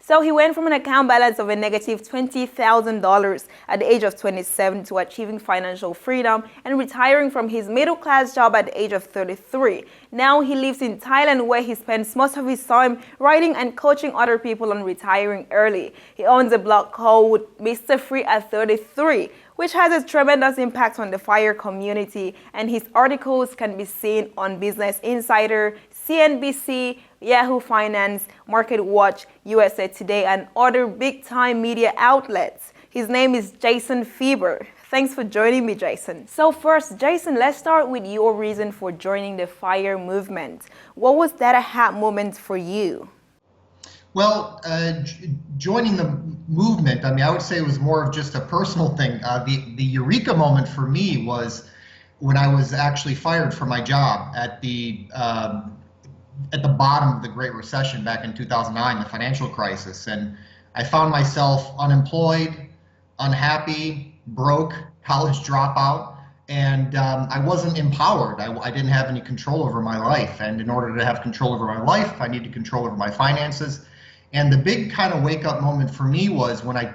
So he went from an account balance of a negative $20,000 at the age of 27 to achieving financial freedom and retiring from his middle-class job at the age of 33. Now he lives in Thailand, where he spends most of his time writing and coaching other people on retiring early. He owns a blog called MrFreeAt33, which has a tremendous impact on the FIRE community, and his articles can be seen on Business Insider, CNBC, Yahoo Finance, Market Watch, USA Today, and other big-time media outlets. His name is Jason Fieber. Thanks for joining me, Jason. So first, Jason, let's start with your reason for joining the FIRE movement. What was that aha moment for you? Well, joining the movement, I would say it was more of just a personal thing. The eureka moment for me was when I was actually fired from my job at the bottom of the Great Recession back in 2009, the financial crisis. And I found myself unemployed, unhappy, broke, college dropout, and I wasn't empowered. I didn't have any control over my life. And in order to have control over my life, I needed control over my finances. And the big kind of wake up moment for me was when I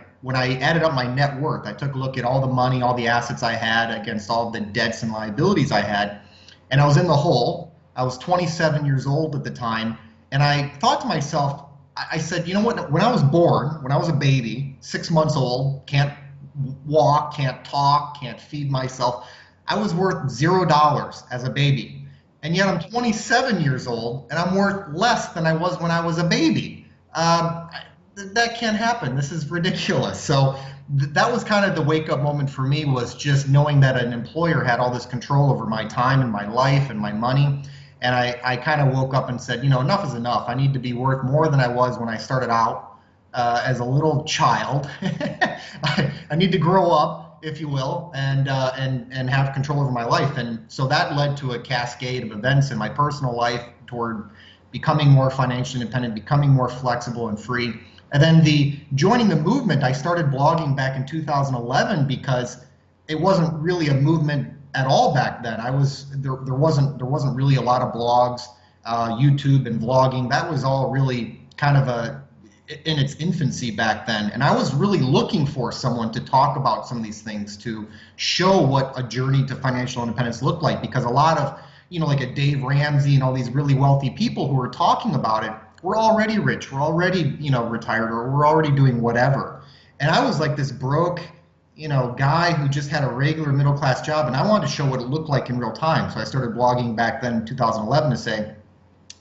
added up my net worth. I took a look at all the money, all the assets I had against all the debts and liabilities I had, and I was in the hole. I was 27 years old at the time, and I thought to myself, I said, you know what, when I was born, when I was a baby, 6 months old, can't walk, can't talk, can't feed myself, I was worth $0 as a baby. And yet I'm 27 years old, and I'm worth less than I was when I was a baby. That can't happen. This is ridiculous. So that was kind of the wake up moment for me, was just knowing that an employer had all this control over my time and my life and my money. And I kind of woke up and said, you know, enough is enough. I need to be worth more than I was when I started out as a little child. I need to grow up, if you will, and have control over my life. And so that led to a cascade of events in my personal life toward becoming more financially independent, becoming more flexible and free. And then joining the movement, I started blogging back in 2011 because it wasn't really a movement at all back then. There wasn't really a lot of blogs, YouTube and vlogging. That was all really kind of in its infancy back then. And I was really looking for someone to talk about some of these things, to show what a journey to financial independence looked like, because a lot of, like a Dave Ramsey and all these really wealthy people who were talking about it, we're already rich, we're already, retired, or we're already doing whatever. And I was like this broke, guy who just had a regular middle-class job, and I wanted to show what it looked like in real time. So I started blogging back then in 2011 to say,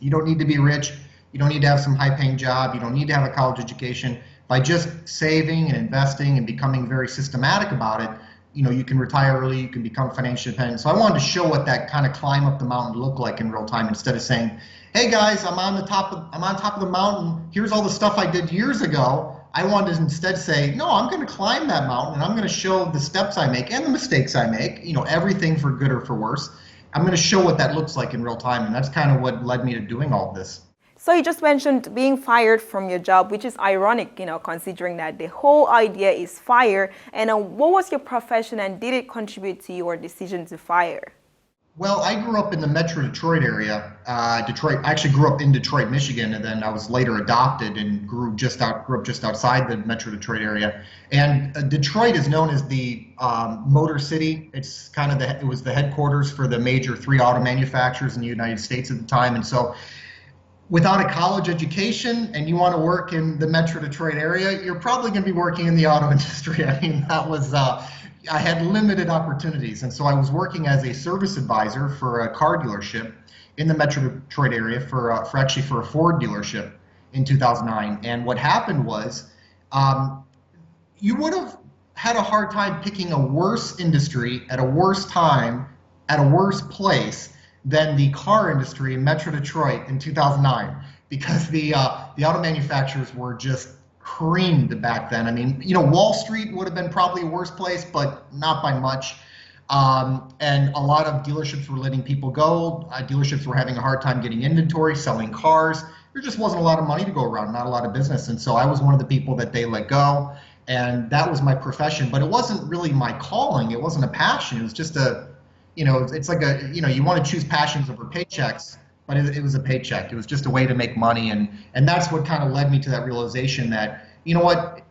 you don't need to be rich, you don't need to have some high-paying job, you don't need to have a college education. By just saving and investing and becoming very systematic about it, you can retire early, you can become financially independent. So I wanted to show what that kind of climb up the mountain looked like in real time, instead of saying, hey guys, I'm on top of the mountain, here's all the stuff I did years ago. I wanted to instead say, no, I'm going to climb that mountain, and I'm going to show the steps I make and the mistakes I make, everything for good or for worse. I'm going to show what that looks like in real time, and that's kind of what led me to doing all of this. So you just mentioned being fired from your job, which is ironic, considering that the whole idea is FIRE. And what was your profession, and did it contribute to your decision to FIRE? Well, I grew up in the Metro Detroit area. I actually grew up in Detroit, Michigan, and then I was later adopted and grew up just outside the Metro Detroit area. And Detroit is known as the Motor City. It's kind of it was the headquarters for the major 3 auto manufacturers in the United States at the time. And so, without a college education and you want to work in the Metro Detroit area, you're probably going to be working in the auto industry. That was I had limited opportunities, and so I was working as a service advisor for a car dealership in the Metro Detroit area for a Ford dealership in 2009. And what happened was, you would have had a hard time picking a worse industry at a worse time at a worse place than the car industry in Metro Detroit in 2009, because the auto manufacturers were just creamed back then. Wall Street would have been probably a worse place, but not by much. And a lot of dealerships were letting people go. Dealerships were having a hard time getting inventory, selling cars. There just wasn't a lot of money to go around, not a lot of business. And so I was one of the people that they let go. And that was my profession, but it wasn't really my calling. It wasn't a passion. It was just it's like you want to choose passions over paychecks. but it was a paycheck. It was just a way to make money. And that's what kind of led me to that realization that, you know what,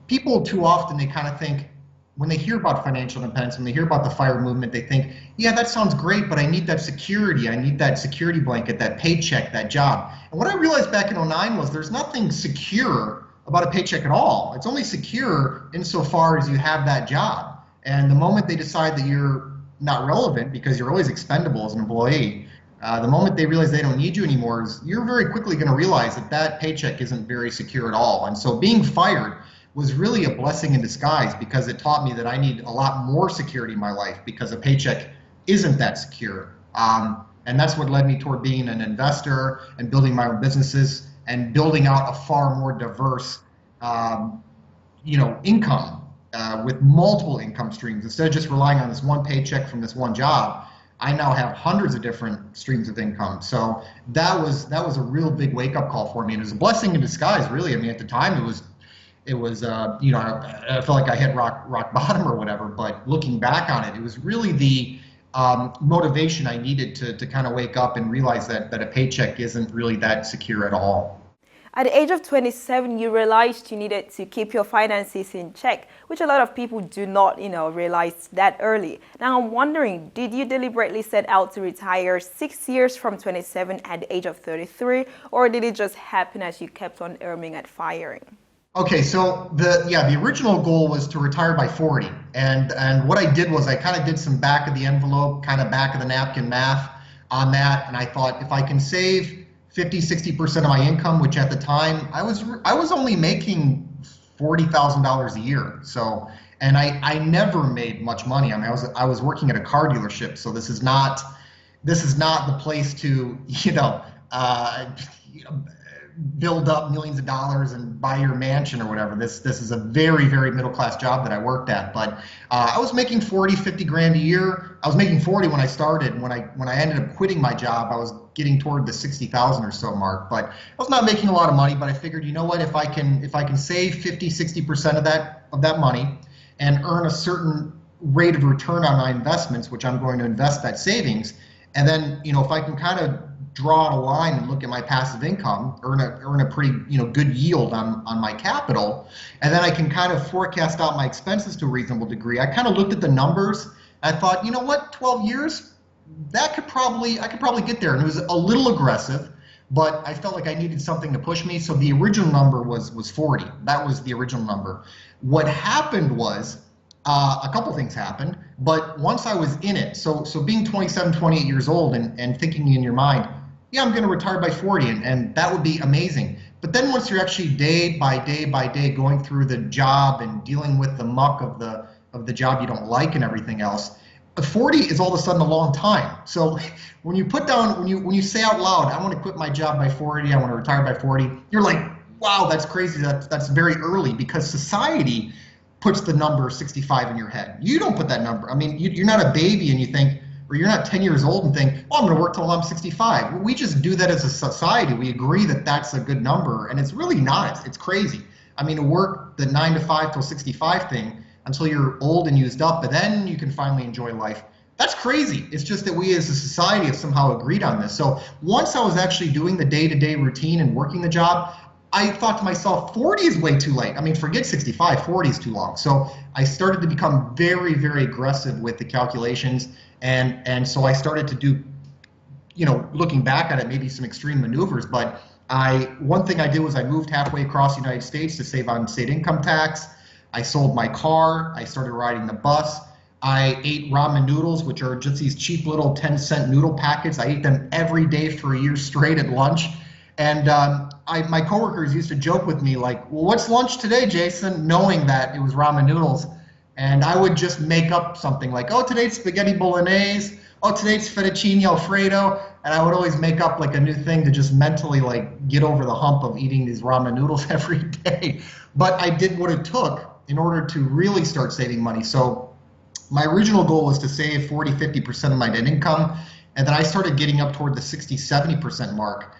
people too often, they kind of think, when they hear about financial independence, when they hear about the FIRE movement, they think, yeah, that sounds great, but I need that security. I need that security blanket, that paycheck, that job. And what I realized back in '09 was there's nothing secure about a paycheck at all. It's only secure insofar as you have that job. And the moment they decide that you're not relevant because you're always expendable as an employee, the moment they realize they don't need you anymore, you're very quickly going to realize that that paycheck isn't very secure at all. And so being fired was really a blessing in disguise, because it taught me that I need a lot more security in my life, because a paycheck isn't that secure. And that's what led me toward being an investor and building my own businesses and building out a far more diverse, income with multiple income streams. Instead of just relying on this one paycheck from this one job, I now have hundreds of different streams of income. So that was a real big wake-up call for me, and it was a blessing in disguise, really. I mean, at the time, it was I felt like I hit rock bottom or whatever, but looking back on it, it was really the motivation I needed to kind of wake up and realize that a paycheck isn't really that secure at all. At the age of 27, you realized you needed to keep your finances in check, which a lot of people do not, realize that early. Now, I'm wondering, did you deliberately set out to retire 6 years from 27 at the age of 33, or did it just happen as you kept on earning at FIRE? Okay, so the original goal was to retire by 40, and what I did was I kind of did some back of the envelope, kind of back of the napkin math on that, and I thought if I can save 50-60% of my income, which at the time I was only making $40,000 a year, so, and I never made much money. I mean, I was working at a car dealership, so this is not the place to build up millions of dollars and buy your mansion or whatever. This is a very, very middle class job that I worked at. But I was making 40, 50 grand a year. I was making 40 when I started. When I ended up quitting my job, I was getting toward the 60,000 or so mark. But I was not making a lot of money. But I figured, you know what, if I can save 50-60% of that money and earn a certain rate of return on my investments, which I'm going to invest that savings, and then if I can kind of draw a line and look at my passive income, earn a pretty good yield on my capital, and then I can kind of forecast out my expenses to a reasonable degree. I kind of looked at the numbers. I thought, you know what, 12 years, I could probably get there. And it was a little aggressive, but I felt like I needed something to push me. So the original number was 40. That was the original number. What happened was a couple things happened, but once I was in it, so being 27, 28 years old and thinking in your mind, yeah, I'm going to retire by 40, and that would be amazing. But then once you're actually day by day going through the job and dealing with the muck of the job you don't like and everything else, 40 is all of a sudden a long time. So when you put down, when you say out loud, I want to quit my job by 40, I want to retire by 40, you're like, wow, that's crazy. That's very early, because society puts the number 65 in your head. You don't put that number. I mean, you're not a baby and you think, or you're not 10 years old and think, oh, I'm going to work till I'm 65. We just do that as a society. We agree that that's a good number, and it's really not. It's crazy. I mean, to work the 9 to 5 till 65 thing until you're old and used up, but then you can finally enjoy life. That's crazy. It's just that we as a society have somehow agreed on this. So once I was actually doing the day-to-day routine and working the job, I thought to myself, 40 is way too late. I mean, forget 65, 40 is too long. So I started to become very, very aggressive with the calculations. And so I started to do, looking back at it, maybe some extreme maneuvers. But one thing I did was I moved halfway across the United States to save on state income tax. I sold my car. I started riding the bus. I ate ramen noodles, which are just these cheap little 10-cent noodle packets. I ate them every day for a year straight at lunch. And my coworkers used to joke with me like, well, what's lunch today, Jason? Knowing that it was ramen noodles. And I would just make up something like, oh, today's spaghetti bolognese. Oh, today's fettuccine alfredo. And I would always make up like a new thing to just mentally like get over the hump of eating these ramen noodles every day. But I did what it took in order to really start saving money. So my original goal was to save 40-50% of my net income. And then I started getting up toward the 60-70% mark.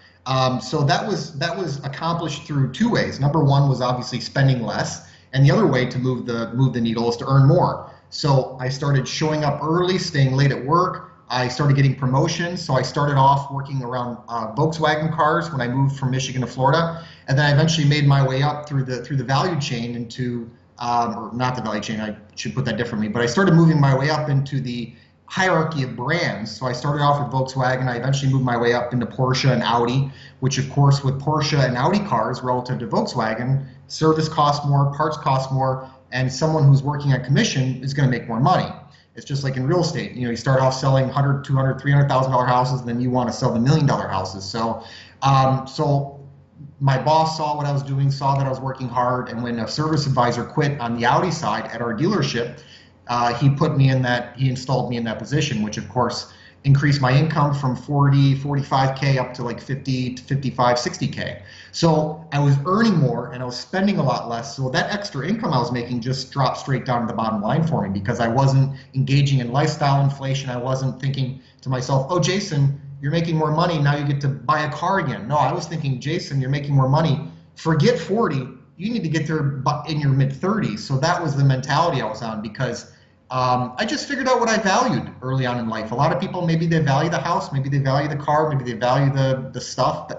So that was accomplished through two ways. Number one was obviously spending less. And the other way to move the needle is to earn more. So I started showing up early, staying late at work, I started getting promotions. So I started off working around Volkswagen cars when I moved from Michigan to Florida, and then I eventually made my way up through the value chain into, or not the value chain, I should put that differently, but I started moving my way up into the hierarchy of brands. So I started off with Volkswagen. I eventually moved my way up into Porsche and Audi, which of course with Porsche and Audi cars relative to Volkswagen, service costs more, parts cost more, and someone who's working on commission is going to make more money. It's just like in real estate. You know, you start off selling $100,000, $200,000, $300,000 houses, and then you want to sell the $1 million houses. So my boss saw what I was doing, saw that I was working hard, and when a service advisor quit on the Audi side at our dealership, he installed me in that position, which of course increased my income from 45K up to like 50 to 55, 60K. So I was earning more and I was spending a lot less. So that extra income I was making just dropped straight down to the bottom line for me, because I wasn't engaging in lifestyle inflation. I wasn't thinking to myself, oh, Jason, you're making more money, now you get to buy a car again. No, I was thinking, Jason, you're making more money, forget 40, you need to get there in your mid 30s. So that was the mentality I was on, because I just figured out what I valued early on in life. A lot of people, maybe they value the house, maybe they value the car, maybe they value the stuff.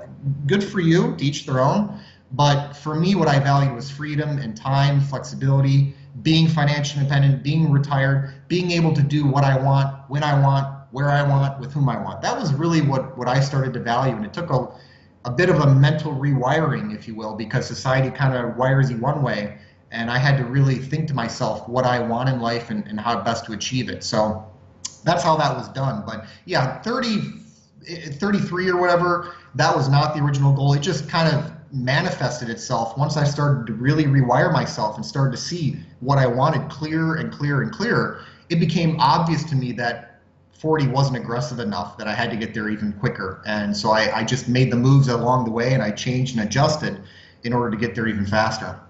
Good for you, to each their own. But for me, what I valued was freedom and time, flexibility, being financially independent, being retired, being able to do what I want, when I want, where I want, with whom I want. That was really what I started to value. And it took a bit of a mental rewiring, if you will, because society kind of wires you one way. And I had to really think to myself what I want in life and how best to achieve it. So that's how that was done. But yeah, 33 or whatever, that was not the original goal. It just kind of manifested itself once I started to really rewire myself and started to see what I wanted clearer and clearer and clearer. It became obvious to me that 40 wasn't aggressive enough, that I had to get there even quicker. And so I just made the moves along the way, and I changed and adjusted in order to get there even faster.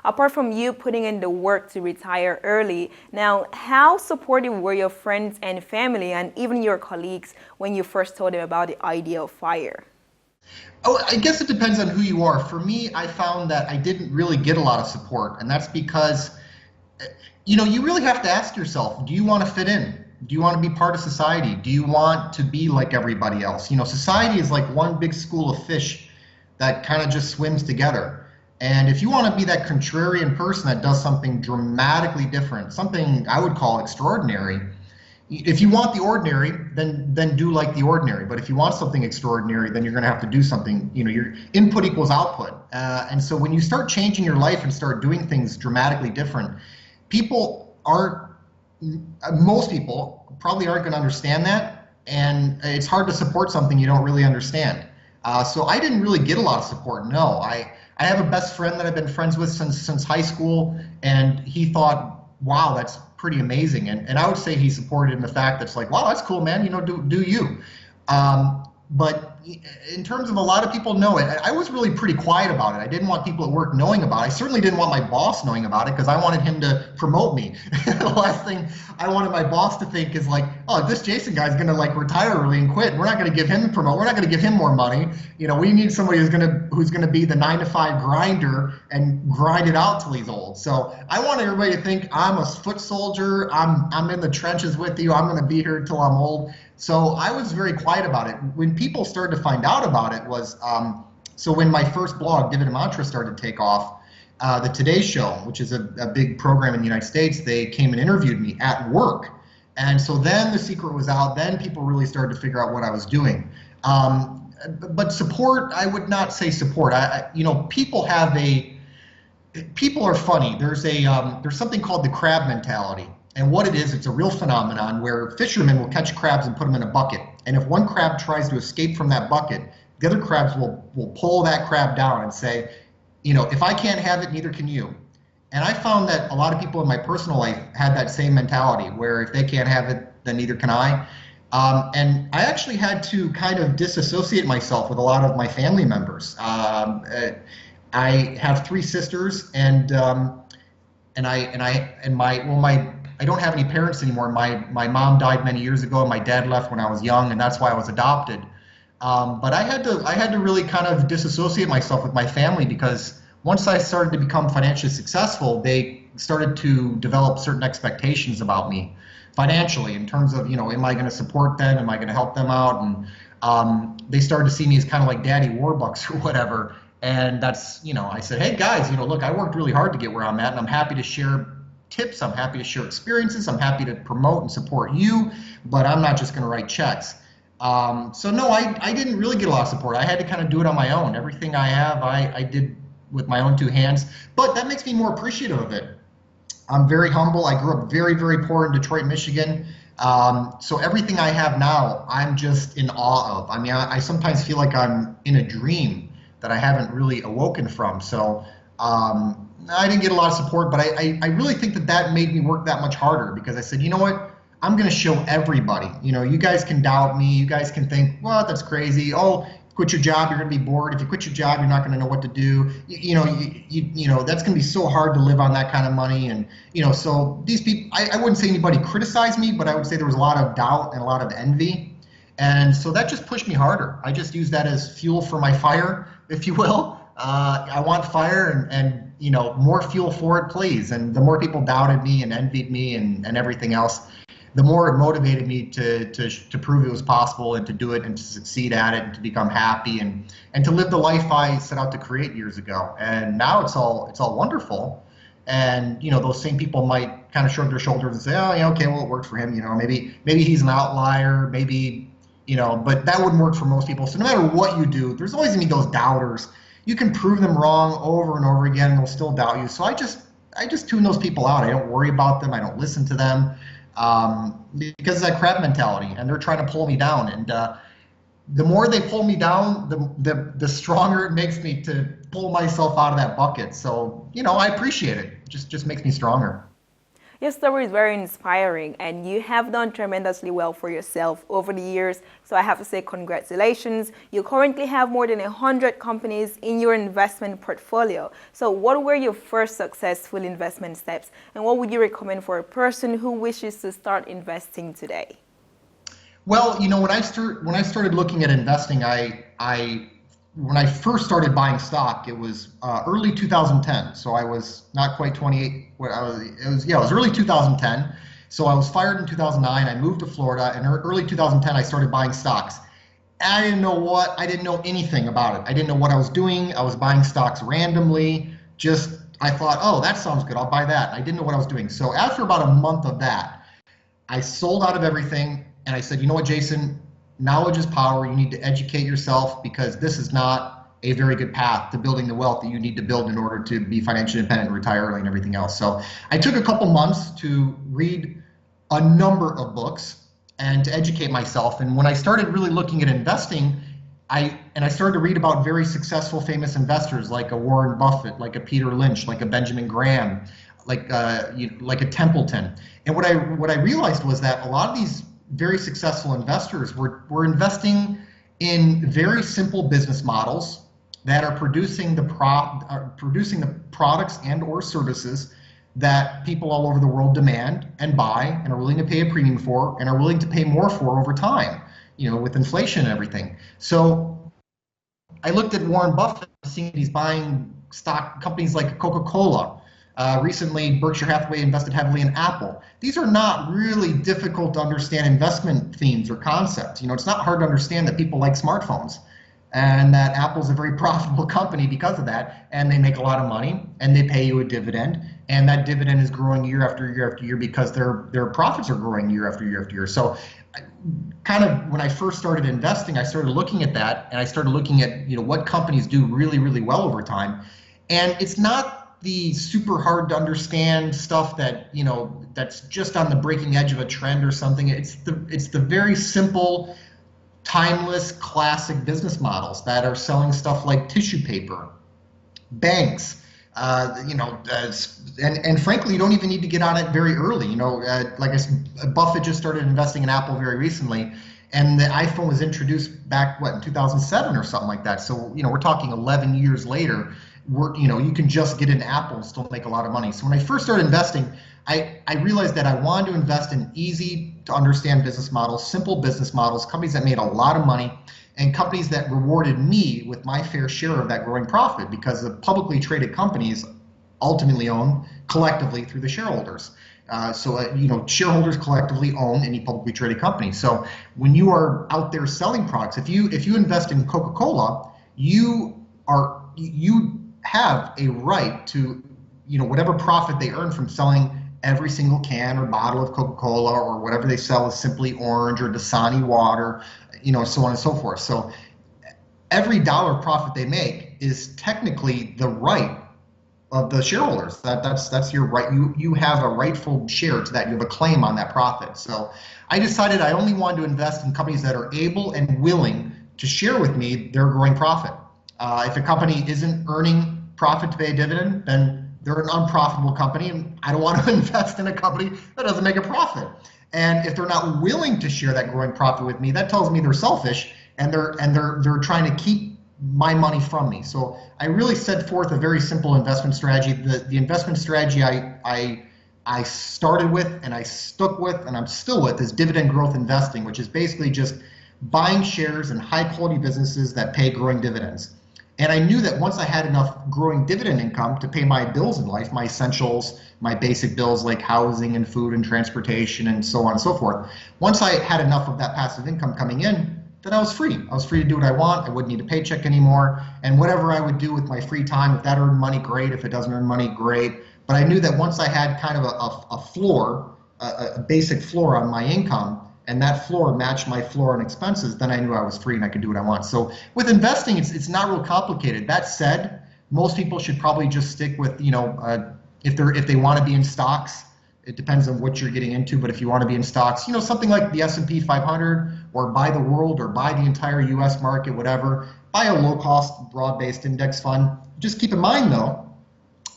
Apart from you putting in the work to retire early, now how supportive were your friends and family and even your colleagues when you first told them about the idea of FIRE? Oh, I guess it depends on who you are. For me, I found that I didn't really get a lot of support, and that's because, you really have to ask yourself, do you want to fit in? Do you want to be part of society? Do you want to be like everybody else? Society is like one big school of fish that kind of just swims together. And if you want to be that contrarian person that does something dramatically different, something I would call extraordinary, if you want the ordinary, then do like the ordinary. But if you want something extraordinary, then you're going to have to do something, your input equals output. And so when you start changing your life and start doing things dramatically different, most people probably aren't going to understand that. And it's hard to support something you don't really understand. So I didn't really get a lot of support. No, I have a best friend that I've been friends with since high school, and he thought, wow, that's pretty amazing. And I would say he supported in the fact that's like, wow, that's cool, man, do you. But in terms of a lot of people know it, I was really pretty quiet about it. I didn't want people at work knowing about it. I certainly didn't want my boss knowing about it, because I wanted him to promote me. The last thing I wanted my boss to think is like, oh, this Jason guy's going to like retire early and quit. We're not going to give him promote. We're not going to give him more money. We need somebody who's going to be the 9-to-5 grinder and grind it out till he's old. So I wanted everybody to think I'm a foot soldier. I'm in the trenches with you. I'm going to be here until I'm old. So I was very quiet about it. When people started to find out about it was, so when my first blog, Dividend Mantra, started to take off, the Today Show, which is a big program in the United States, they came and interviewed me at work. And so then the secret was out. Then people really started to figure out what I was doing. But support, I would not say support. People are funny. There's something called the crab mentality. And what it is, it's a real phenomenon where fishermen will catch crabs and put them in a bucket. And if one crab tries to escape from that bucket, the other crabs will pull that crab down and say, if I can't have it, neither can you. And I found that a lot of people in my personal life had that same mentality, where if they can't have it, then neither can I. And I actually had to kind of disassociate myself with a lot of my family members. I have 3 sisters, and I don't have any parents anymore. My mom died many years ago, and my dad left when I was young, and that's why I was adopted. But I had to really kind of disassociate myself with my family, because once I started to become financially successful, they started to develop certain expectations about me. financially in terms of, am I going to support them? Am I going to help them out? And they started to see me as kind of like Daddy Warbucks or whatever. And that's, I said, hey guys, look, I worked really hard to get where I'm at, and I'm happy to share tips. I'm happy to share experiences. I'm happy to promote and support you, but I'm not just going to write checks. So no, I didn't really get a lot of support. I had to kind of do it on my own. Everything I have, I did with my own two hands, but that makes me more appreciative of it. I'm very humble. I grew up very, very poor in Detroit, Michigan. So everything I have now, I'm just in awe of. I mean, I sometimes feel like I'm in a dream that I haven't really awoken from. So I didn't get a lot of support, but I really think that made me work that much harder, because I said, you know what? I'm going to show everybody. You guys can doubt me. You guys can think, well, that's crazy. Oh, quit your job, you're going to be bored. If you quit your job, you're not going to know what to do. That's going to be so hard to live on that kind of money. And, so these people, I wouldn't say anybody criticized me, but I would say there was a lot of doubt and a lot of envy. And so that just pushed me harder. I just used that as fuel for my fire, if you will. I want fire and more fuel for it, please. And the more people doubted me and envied me and everything else, the more it motivated me to prove it was possible and to do it and to succeed at it and to become happy and to live the life I set out to create years ago. And now it's all wonderful. And those same people might kind of shrug their shoulders and say, oh yeah, okay, well, it worked for him. Maybe he's an outlier. Maybe but that wouldn't work for most people. So no matter what you do, there's always gonna be those doubters. You can prove them wrong over and over again, and they'll still doubt you. So I just tune those people out. I don't worry about them. I don't listen to them. Because it's that crab mentality, and they're trying to pull me down. And the more they pull me down, the stronger it makes me to pull myself out of that bucket. So I appreciate it. It just makes me stronger. Your story is very inspiring, and you have done tremendously well for yourself over the years. So I have to say congratulations. You currently have more than 100 companies in your investment portfolio. So what were your first successful investment steps, and what would you recommend for a person who wishes to start investing today? Well, when I started looking at investing, when I first started buying stock, it was early 2010. So I was not quite 28. It was early 2010. So I was fired in 2009. I moved to Florida, and early 2010 I started buying stocks. I didn't know anything about it. I didn't know what I was doing. I was buying stocks randomly. I thought, oh, that sounds good, I'll buy that. I didn't know what I was doing. So after about a month of that, I sold out of everything, and I said, you know what, Jason? Knowledge is power. You need to educate yourself, because this is not a very good path to building the wealth that you need to build in order to be financially independent and retire early and everything else. So I took a couple months to read a number of books and to educate myself. And when I started really looking at investing, I started to read about very successful, famous investors like a Warren Buffett, like a Peter Lynch, like a Benjamin Graham, like a Templeton. And what I realized was that a lot of these very successful investors were investing in very simple business models that are producing the products and or services that people all over the world demand and buy and are willing to pay a premium for and are willing to pay more for over time, with inflation and everything. So I looked at Warren Buffett, seeing he's buying stock companies like Coca-Cola. Recently, Berkshire Hathaway invested heavily in Apple. These are not really difficult to understand investment themes or concepts. It's not hard to understand that people like smartphones, and that Apple's a very profitable company because of that, and they make a lot of money, and they pay you a dividend, and that dividend is growing year after year after year because their profits are growing year after year after year. So kind of when I first started investing, I started looking at that, and I started looking at what companies do really, really well over time. And it's not the super hard to understand stuff that that's just on the breaking edge of a trend or something. It's the very simple, timeless, classic business models that are selling stuff like tissue paper, banks, and frankly, you don't even need to get on it very early. Like I said, Buffett just started investing in Apple very recently, and the iPhone was introduced back in 2007 or something like that. So we're talking 11 years later. You can just get into Apple and still make a lot of money. So when I first started investing, I realized that I wanted to invest in easy to understand business models, simple business models, companies that made a lot of money, and companies that rewarded me with my fair share of that growing profit, because the publicly traded companies ultimately own collectively through the shareholders. Shareholders collectively own any publicly traded company. So when you are out there selling products, if you invest in Coca-Cola, you have a right to, whatever profit they earn from selling every single can or bottle of Coca-Cola or whatever they sell is Simply Orange or Dasani water, so on and so forth. So every dollar of profit they make is technically the right of the shareholders. That's your right. You have a rightful share to that. You have a claim on that profit. So I decided I only wanted to invest in companies that are able and willing to share with me their growing profit. If a company isn't earning profit to pay a dividend, then they're an unprofitable company, and I don't want to invest in a company that doesn't make a profit. And if they're not willing to share that growing profit with me, that tells me they're selfish and they're trying to keep my money from me. So I really set forth a very simple investment strategy. The investment strategy I started with and I stuck with and I'm still with is dividend growth investing, which is basically just buying shares in high quality businesses that pay growing dividends. And I knew that once I had enough growing dividend income to pay my bills in life, my essentials, my basic bills like housing and food and transportation and so on and so forth, once I had enough of that passive income coming in, then I was free. I was free to do what I want. I wouldn't need a paycheck anymore. And whatever I would do with my free time, if that earned money, great. If it doesn't earn money, great. But I knew that once I had kind of a floor, a basic floor on my income, and that floor matched my floor on expenses, then I knew I was free and I could do what I want. So with investing, it's not real complicated. That said, most people should probably just stick with, if they want to be in stocks, it depends on what you're getting into. But if you want to be in stocks, something like the S&P 500 or buy the world or buy the entire US market, whatever, buy a low cost, broad-based index fund. Just keep in mind though,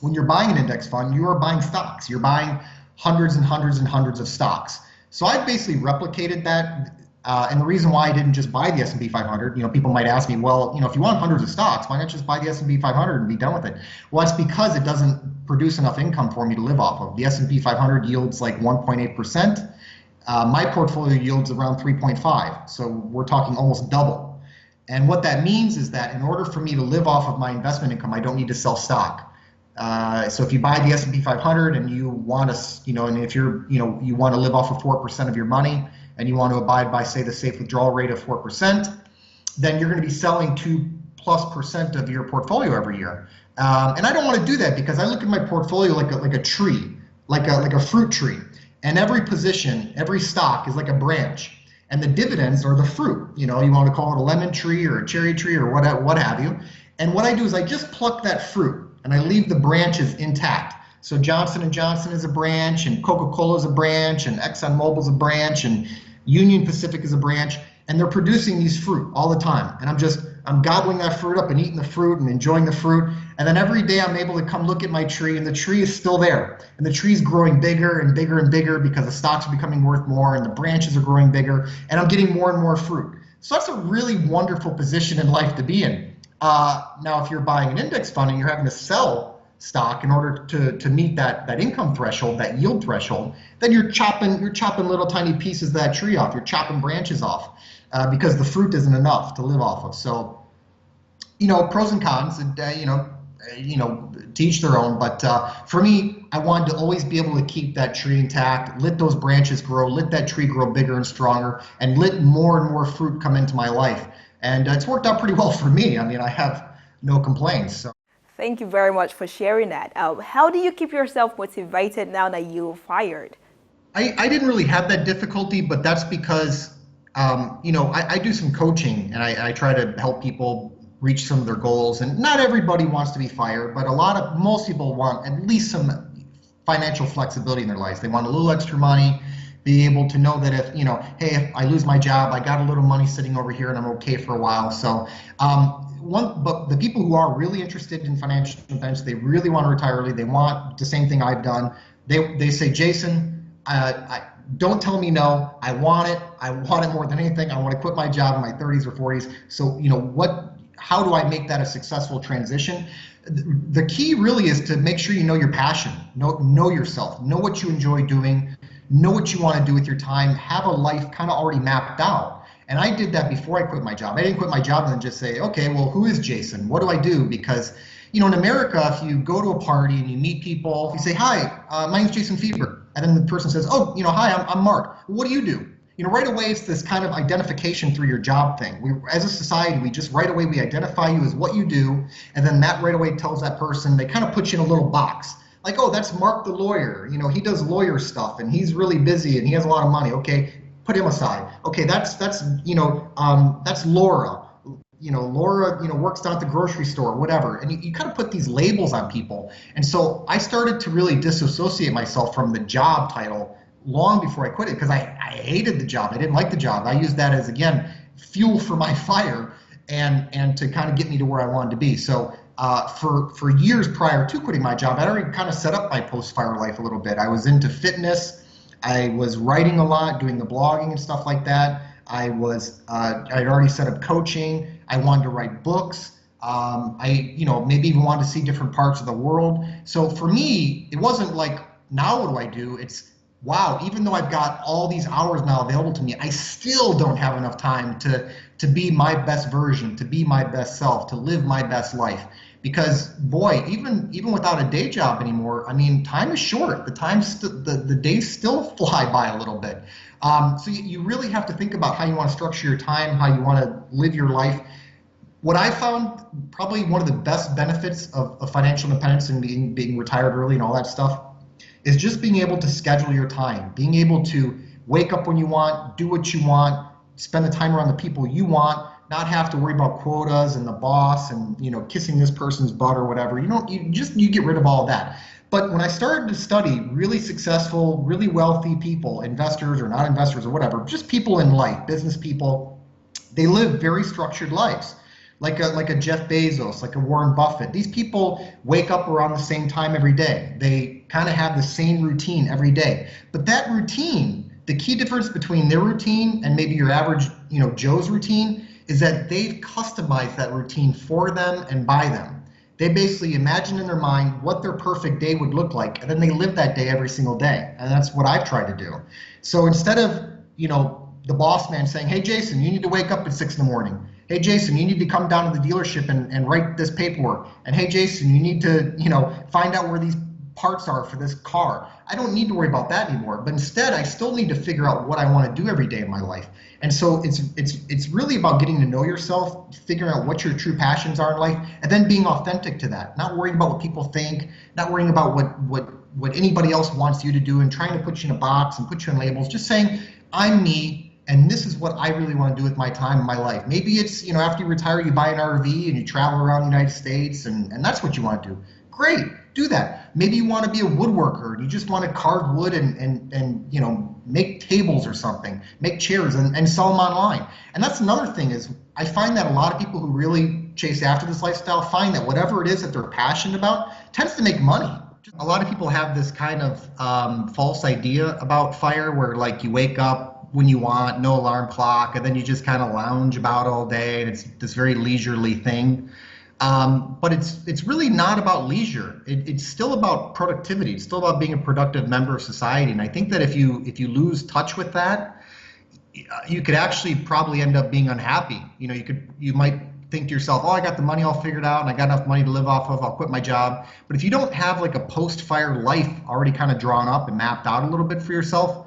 when you're buying an index fund, you are buying stocks. You're buying hundreds and hundreds and hundreds of stocks. So I basically replicated that. And the reason why I didn't just buy the S&P 500, people might ask me, well, if you want hundreds of stocks, why not just buy the S&P 500 and be done with it? Well, it's because it doesn't produce enough income for me to live off of. The S&P 500 yields like 1.8%. My portfolio yields around 3.5. So we're talking almost double. And what that means is that in order for me to live off of my investment income, I don't need to sell stock. So if you buy the S&P 500 and you want to, and if you want to live off of 4% of your money and you want to abide by, say, the safe withdrawal rate of 4%, then you're going to be selling 2+% of your portfolio every year. And I don't want to do that because I look at my portfolio like a tree, like a fruit tree. And every position, every stock is like a branch. And the dividends are the fruit. You want to call it a lemon tree or a cherry tree or what have you. And what I do is I just pluck that fruit and I leave the branches intact. So Johnson & Johnson is a branch, and Coca-Cola is a branch, and ExxonMobil is a branch, and Union Pacific is a branch, and they're producing these fruit all the time. And I'm gobbling that fruit up and eating the fruit and enjoying the fruit. And then every day I'm able to come look at my tree, and the tree is still there. And the tree is growing bigger and bigger and bigger because the stocks are becoming worth more and the branches are growing bigger, and I'm getting more and more fruit. So that's a really wonderful position in life to be in. Now, if you're buying an index fund and you're having to sell stock in order to meet that income threshold, that yield threshold, then you're chopping little tiny pieces of that tree off. You're chopping branches off because the fruit isn't enough to live off of. So, pros and cons, to each their own. But for me, I wanted to always be able to keep that tree intact, let those branches grow, let that tree grow bigger and stronger, and let more and more fruit come into my life. And it's worked out pretty well for me. I mean, I have no complaints. So. Thank you very much for sharing that. How do you keep yourself motivated now that you're fired? I didn't really have that difficulty, but that's because, I do some coaching and I try to help people reach some of their goals. And not everybody wants to be fired, but most people want at least some financial flexibility in their lives. They want a little extra money, be able to know that if I lose my job, I got a little money sitting over here and I'm okay for a while. So, but the people who are really interested in financial independence, they really want to retire early. They want the same thing I've done. They say, Jason, don't tell me no. I want it. I want it more than anything. I want to quit my job in my 30s or 40s. So, how do I make that a successful transition? The key really is to make sure you know your passion, know yourself, know what you enjoy doing, know what you want to do with your time, have a life kind of already mapped out. And I did that before I quit my job. I didn't quit my job and then just say, okay, well, who is Jason? What do I do? Because, in America, if you go to a party and you meet people, you say, hi, my name's Jason Fieber. And then the person says, oh, hi, I'm Mark. What do you do? Right away, it's this kind of identification through your job thing. As a society, we just right away, we identify you as what you do. And then that right away tells that person, they kind of put you in a little box. Like, oh, that's Mark the lawyer. He does lawyer stuff and he's really busy and he has a lot of money. Okay, put him aside. Okay, that's Laura. Laura, works down at the grocery store, whatever. And you kind of put these labels on people. And so I started to really disassociate myself from the job title long before I quit it, because I hated the job. I didn't like the job. I used that as, again, fuel for my fire and to kind of get me to where I wanted to be. So for years prior to quitting my job, I'd already kind of set up my post-fire life a little bit. I was into fitness. I was writing a lot, doing the blogging and stuff like that. I'd already set up coaching. I wanted to write books. I maybe even wanted to see different parts of the world. So for me, it wasn't like, now what do I do? It's, wow, even though I've got all these hours now available to me, I still don't have enough time to be my best version, to be my best self, to live my best life. Because boy, even without a day job anymore, I mean, time is short. The days still fly by a little bit. So you really have to think about how you want to structure your time, how you want to live your life. What I found probably one of the best benefits of financial independence and being retired early and all that stuff is just being able to schedule your time, being able to wake up when you want, do what you want, spend the time around the people you want, not have to worry about quotas and the boss and kissing this person's butt or whatever. You get rid of all of that. But when I started to study really successful, really wealthy people, investors or not investors or whatever, just people in life, business people, they live very structured lives. Like a Jeff Bezos, like a Warren Buffett. These people wake up around the same time every day. They kind of have the same routine every day. But that routine, the key difference between their routine and maybe your average, Joe's routine, is that they've customized that routine for them and by them. They basically imagine in their mind what their perfect day would look like, and then they live that day every single day. And that's what I've tried to do. So instead of, the boss man saying, hey, Jason, you need to wake up at 6 in the morning. Hey, Jason, you need to come down to the dealership and write this paperwork. And hey, Jason, you need to, find out where these parts are for this car. I don't need to worry about that anymore. But instead, I still need to figure out what I want to do every day in my life. And so it's really about getting to know yourself, figuring out what your true passions are in life, and then being authentic to that. Not worrying about what people think, not worrying about what anybody else wants you to do and trying to put you in a box and put you in labels. Just saying, I'm me. And this is what I really want to do with my time and my life. Maybe it's, after you retire, you buy an RV and you travel around the United States and that's what you want to do. Great, do that. Maybe you want to be a woodworker and you just want to carve wood and make tables or something, make chairs and sell them online. And that's another thing is I find that a lot of people who really chase after this lifestyle find that whatever it is that they're passionate about tends to make money. A lot of people have this kind of false idea about FIRE where like you wake up when you want, no alarm clock, and then you just kind of lounge about all day, and it's this very leisurely thing. But it's really not about leisure. It's still about productivity. It's still about being a productive member of society. And I think that if you lose touch with that, you could actually probably end up being unhappy. You might think to yourself, oh, I got the money all figured out, and I got enough money to live off of. I'll quit my job. But if you don't have like a post-fire life already kind of drawn up and mapped out a little bit for yourself,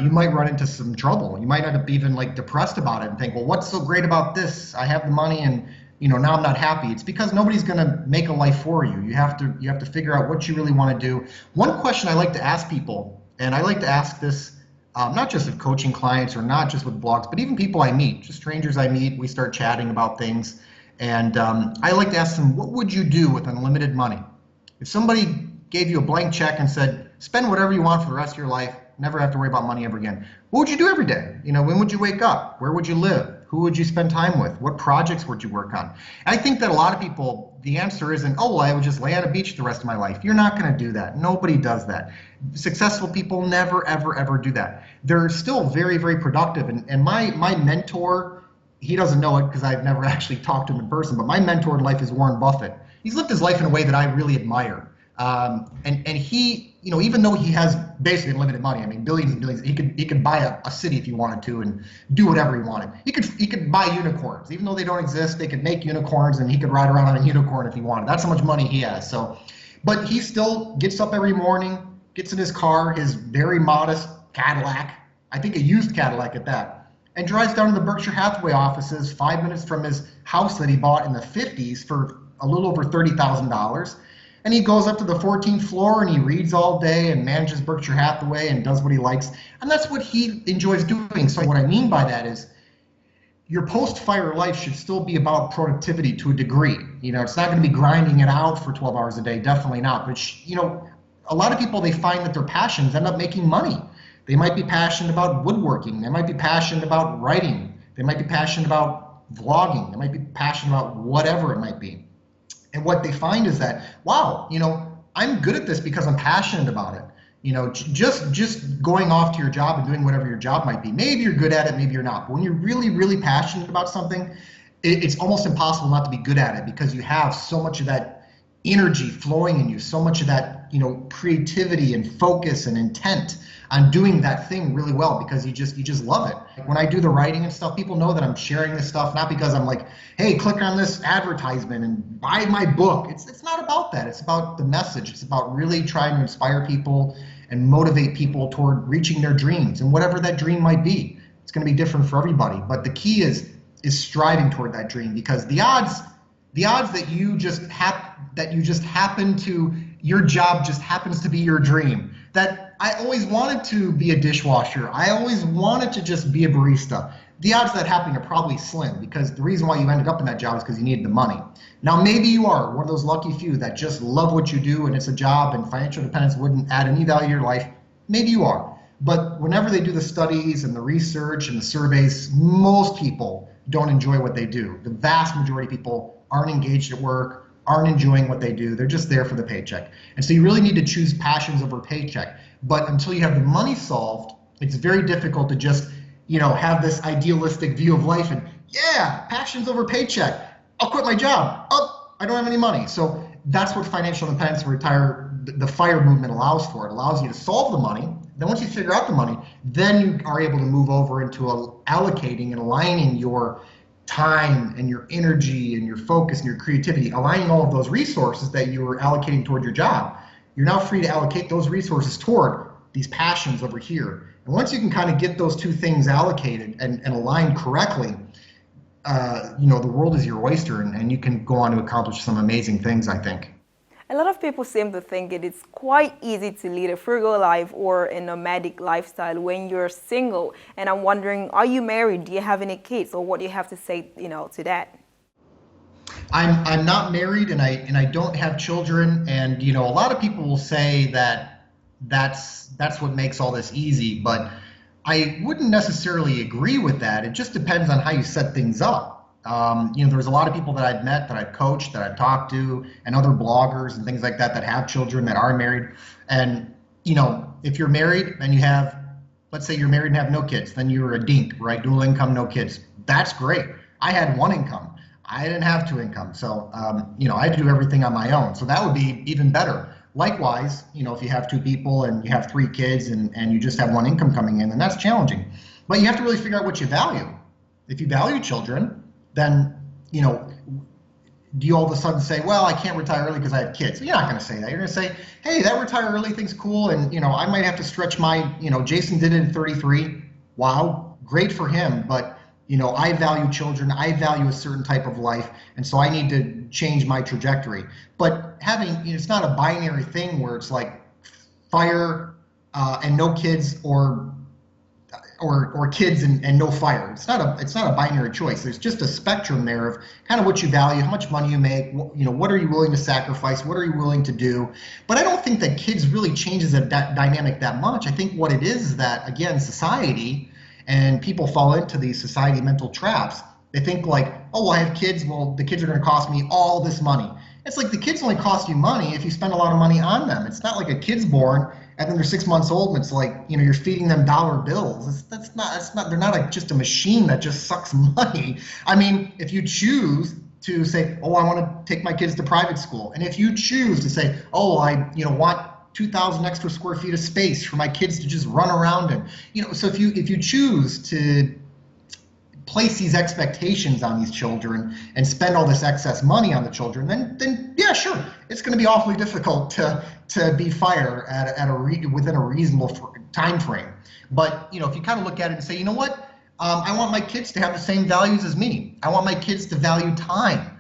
you might run into some trouble. You might end up even like depressed about it and think, well, what's so great about this? I have the money and now I'm not happy. It's because nobody's going to make a life for you. You have to figure out what you really want to do. One question I like to ask people, and I like to ask this not just with coaching clients or not just with blogs, but even people I meet, just strangers I meet, we start chatting about things. And I like to ask them, what would you do with unlimited money? If somebody gave you a blank check and said, spend whatever you want for the rest of your life, never have to worry about money ever again. What would you do every day? When would you wake up? Where would you live? Who would you spend time with? What projects would you work on? And I think that a lot of people, the answer isn't, oh, well, I would just lay on a beach the rest of my life. You're not going to do that. Nobody does that. Successful people never, ever, ever do that. They're still very, very productive. And my mentor, he doesn't know it because I've never actually talked to him in person, but my mentor in life is Warren Buffett. He's lived his life in a way that I really admire. And he, even though he has basically unlimited money, I mean, billions and billions, he could buy a city if he wanted to and do whatever he wanted. He could buy unicorns, even though they don't exist. They could make unicorns, and he could ride around on a unicorn if he wanted. That's how much money he has. So, but he still gets up every morning, gets in his car, his very modest Cadillac, I think a used Cadillac at that, and drives down to the Berkshire Hathaway offices 5 minutes from his house that he bought in the 50s for a little over $30,000. And he goes up to the 14th floor and he reads all day and manages Berkshire Hathaway and does what he likes. And that's what he enjoys doing. So what I mean by that is your post-FIRE life should still be about productivity to a degree. It's not going to be grinding it out for 12 hours a day, definitely not. But, a lot of people, they find that their passions end up making money. They might be passionate about woodworking. They might be passionate about writing. They might be passionate about vlogging. They might be passionate about whatever it might be. And what they find is that, wow, I'm good at this because I'm passionate about it. Just going off to your job and doing whatever your job might be. Maybe you're good at it, maybe you're not. But when you're really, really passionate about something, it's almost impossible not to be good at it because you have so much of that energy flowing in you, so much of that, creativity and focus and intent on doing that thing really well because you just love it. When I do the writing and stuff, people know that I'm sharing this stuff, not because I'm like, hey, click on this advertisement and buy my book. It's not about that. It's about the message. It's about really trying to inspire people and motivate people toward reaching their dreams, and whatever that dream might be. It's going to be different for everybody, but the key is striving toward that dream, because the odds that your job just happens to be your dream, that I always wanted to be a dishwasher, I always wanted to just be a barista, the odds of that happening are probably slim, because the reason why you ended up in that job is because you needed the money. Now, maybe you are one of those lucky few that just love what you do and it's a job and financial independence wouldn't add any value to your life. Maybe you are. But whenever they do the studies and the research and the surveys, most people don't enjoy what they do. The vast majority of people aren't engaged at work, aren't enjoying what they do. They're just there for the paycheck. And so you really need to choose passions over paycheck. But until you have the money solved, it's very difficult to just, have this idealistic view of life and, yeah, passions over paycheck. I'll quit my job. Oh, I don't have any money. So that's what financial independence and the FIRE movement allows for. It allows you to solve the money. Then once you figure out the money, then you are able to move over into allocating and aligning your time and your energy and your focus and your creativity, aligning all of those resources that you were allocating toward your job. You're now free to allocate those resources toward these passions over here. And once you can kind of get those two things allocated and aligned correctly, the world is your oyster, and you can go on to accomplish some amazing things, I think. A lot of people seem to think it's quite easy to lead a frugal life or a nomadic lifestyle when you're single. And I'm wondering, are you married? Do you have any kids? Or what do you have to say, to that? I'm not married, and I don't have children. And, a lot of people will say that that's what makes all this easy. But I wouldn't necessarily agree with that. It just depends on how you set things up. There's a lot of people that I've met, that I've coached, that I've talked to, and other bloggers and things like that have children, that are married. And, if you're married and you have, let's say you're married and have no kids, then you're a dink, right? Dual income, no kids. That's great. I had one income. I didn't have two incomes. So, I had to do everything on my own. So that would be even better. Likewise, if you have two people and you have three kids and you just have one income coming in, then that's challenging. But you have to really figure out what you value. If you value children, then, do you all of a sudden say, well, I can't retire early because I have kids? You're not going to say that. You're going to say, hey, that retire early thing's cool. And, I might have to stretch my, Jason did it at 33. Wow, great for him. But, I value children. I value a certain type of life. And so I need to change my trajectory. But having, it's not a binary thing where it's like FIRE and no kids or kids and no FIRE. It's not a binary choice. There's just a spectrum there of kind of what you value, how much money you make, what are you willing to sacrifice, what are you willing to do. But I don't think that kids really changes that dynamic that much. I think what it is that, again, society, and people fall into these society mental traps. They think like, oh, well, I have kids, well, the kids are going to cost me all this money. It's like the kids only cost you money if you spend a lot of money on them. It's not like a kid's born and then they're 6 months old and it's like, you're feeding them dollar bills. They're not just a machine that just sucks money. I mean, if you choose to say, oh, I want to take my kids to private school. And if you choose to say, oh, I want 2,000 extra square feet of space for my kids to just run around in, so if you choose to place these expectations on these children and spend all this excess money on the children, then yeah, sure, it's going to be awfully difficult to be FIRE within a reasonable time frame. But if you kind of look at it and say, you know what, I want my kids to have the same values as me. I want my kids to value time.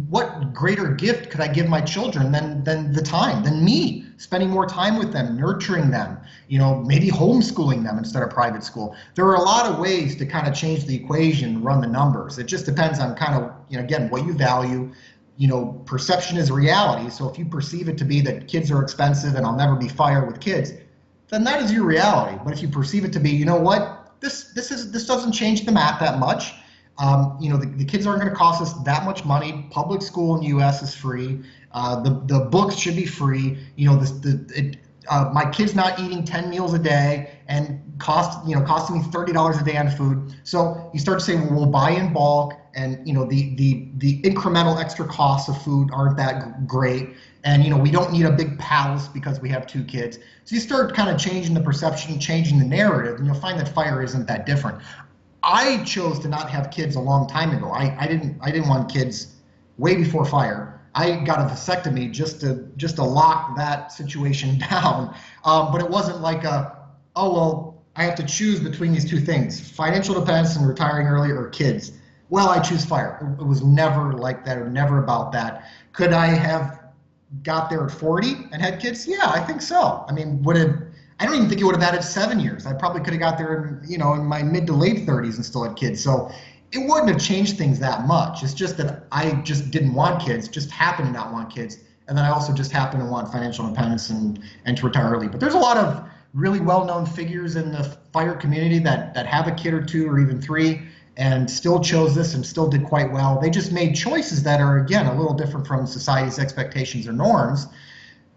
What greater gift could I give my children than the time, than me spending more time with them, nurturing them, maybe homeschooling them instead of private school. There are a lot of ways to kind of change the equation, run the numbers. It just depends on kind of, again, what you value. Perception is reality. So if you perceive it to be that kids are expensive and I'll never be FIRE with kids, then that is your reality. But if you perceive it to be, this doesn't change the math that much. The kids aren't going to cost us that much money. Public school in the U.S. is free. The books should be free. My kid's not eating 10 meals a day and costing me $30 a day on food. So you start to say, well, we'll buy in bulk, and the incremental extra costs of food aren't that great. And we don't need a big palace because we have 2 kids. So you start kind of changing the perception, changing the narrative, and you'll find that FIRE isn't that different. I chose to not have kids a long time ago. I didn't want kids way before FIRE. I got a vasectomy just to lock that situation down. But it wasn't like I have to choose between these 2 things: financial dependence and retiring early, or kids. Well, I choose FIRE. It was never like that, or never about that. Could I have got there at 40 and had kids? Yeah, I think so. I mean, I don't even think it would have added 7 years. I probably could have got there in my mid to late 30s and still had kids. So it wouldn't have changed things that much. It's just that I just didn't want kids, just happened to not want kids. And then I also just happen to want financial independence and to retire early. But there's a lot of really well-known figures in the FIRE community that have a kid or 2 or even 3 and still chose this and still did quite well. They just made choices that are, again, a little different from society's expectations or norms.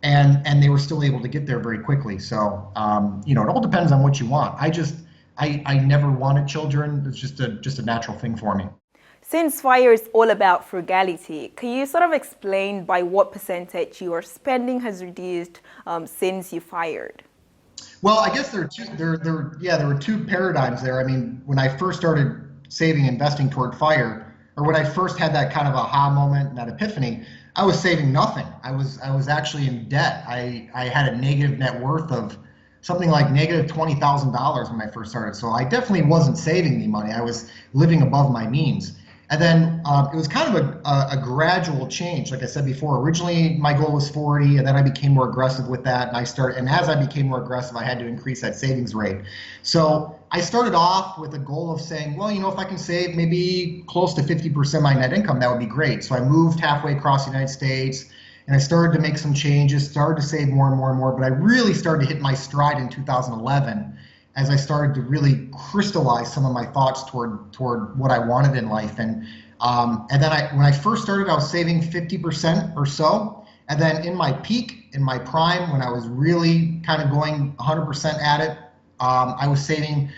And they were still able to get there very quickly. So, it all depends on what you want. I never wanted children. It's just a natural thing for me. Since FIRE is all about frugality, can you sort of explain by what percentage your spending has reduced since you FIREd? Well, I guess there were 2 paradigms there. I mean, when I first started saving, investing toward FIRE, or when I first had that kind of aha moment and that epiphany, I was saving nothing. I was actually in debt. I had a negative net worth of something like negative $20,000 when I first started. So I definitely wasn't saving any money. I was living above my means. And then it was kind of a gradual change. Like I said before, originally my goal was 40, and then I became more aggressive with that. And as I became more aggressive, I had to increase that savings rate. So I started off with a goal of saying, well, if I can save maybe close to 50% of my net income, that would be great. So I moved halfway across the United States, and I started to make some changes, started to save more and more and more. But I really started to hit my stride in 2011 as I started to really crystallize some of my thoughts toward what I wanted in life. And then when I first started, I was saving 50% or so. And then in my peak, in my prime, when I was really kind of going 100% at it, I was saving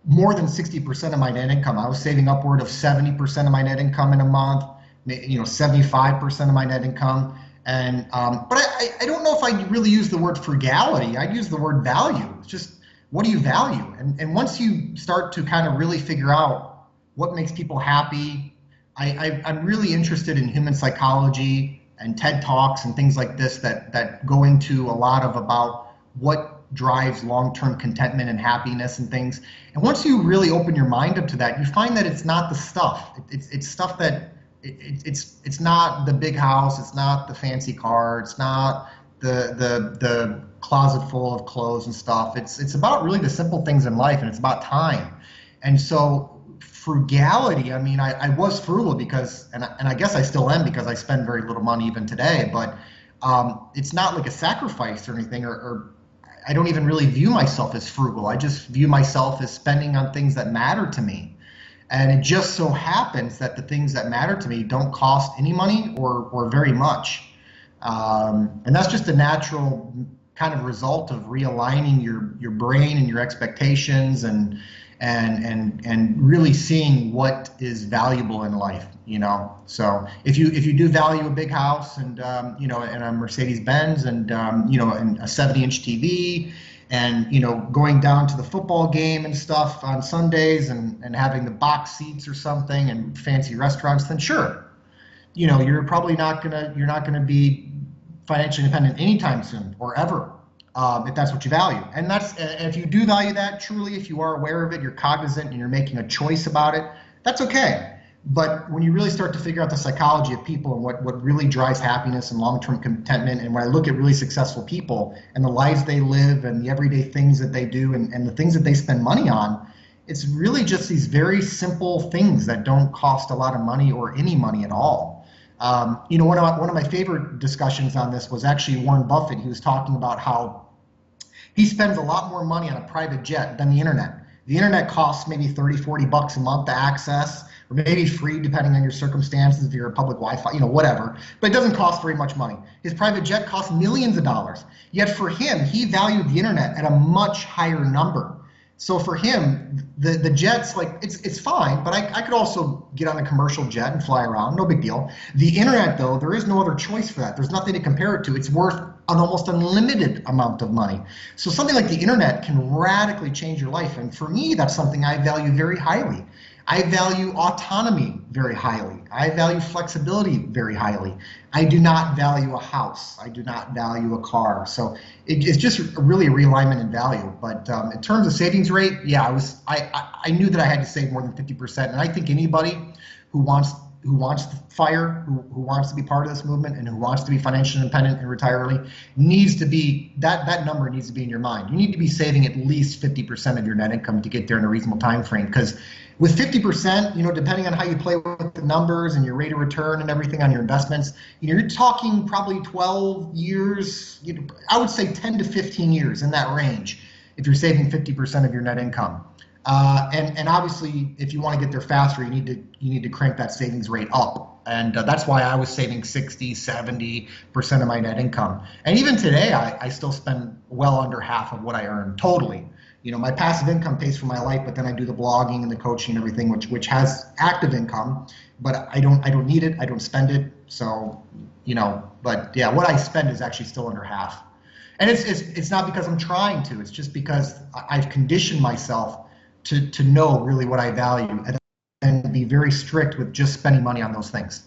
more than 60% of my net income. I was saving upward of 70% of my net income in a month, 75% of my net income. And but I don't know if I really use the word frugality. I'd use the word value. It's just, what do you value? And once you start to kind of really figure out what makes people happy, I'm really interested in human psychology and TED Talks and things like this that go into a lot of about what drives long-term contentment and happiness and things. And once you really open your mind up to that, you find that it's not the stuff. It's stuff that it's not the big house, it's not the fancy car, it's not the closet full of clothes and stuff. It's about really the simple things in life, and it's about time. And so frugality, I mean, I was frugal because, and I guess I still am because I spend very little money even today, but it's not like a sacrifice or anything, or I don't even really view myself as frugal. I just view myself as spending on things that matter to me. And it just so happens that the things that matter to me don't cost any money or very much. And that's just a natural kind of result of realigning your brain and your expectations and and really seeing what is valuable in life, So if you do value a big house and and a Mercedes Benz and and a 70-inch TV and going down to the football game and stuff on Sundays and having the box seats or something and fancy restaurants, then sure, you're probably not gonna be financially independent anytime soon or ever, if that's what you value. And if you do value that truly, if you are aware of it, you're cognizant and you're making a choice about it, that's okay. But when you really start to figure out the psychology of people and what really drives happiness and long-term contentment, and when I look at really successful people and the lives they live and the everyday things that they do and the things that they spend money on, it's really just these very simple things that don't cost a lot of money or any money at all. One of my favorite discussions on this was actually Warren Buffett. He was talking about how he spends a lot more money on a private jet than the internet. The internet costs maybe $30-40 a month to access, or maybe free depending on your circumstances if you're a public Wi-Fi, whatever. But it doesn't cost very much money. His private jet costs millions of dollars. Yet for him, he valued the internet at a much higher number. So for him, the jet's it's fine, but I could also get on a commercial jet and fly around, no big deal. The internet, though, there is no other choice for that. There's nothing to compare it to. It's worth an almost unlimited amount of money. So something like the internet can radically change your life. And for me, that's something I value very highly. I value autonomy very highly. I value flexibility very highly. I do not value a house. I do not value a car. So it's just really a realignment in value. But in terms of savings rate, yeah, I knew that I had to save more than 50%. And I think anybody who wants FIRE, who wants to be part of this movement and who wants to be financially independent and retire early, needs to be, that number needs to be in your mind. You need to be saving at least 50% of your net income to get there in a reasonable time frame. Because with 50%, depending on how you play with the numbers and your rate of return and everything on your investments, you're talking probably 12 years, I would say 10 to 15 years in that range if you're saving 50% of your net income. And obviously, if you want to get there faster, you need to crank that savings rate up. And that's why I was saving 60, 70% of my net income. And even today, I still spend well under half of what I earn totally. My passive income pays for my life, but then I do the blogging and the coaching and everything, which has active income, but I don't need it. I don't spend it. So, but yeah, what I spend is actually still under half. And it's not because I'm trying to, it's just because I've conditioned myself to know really what I value and be very strict with just spending money on those things.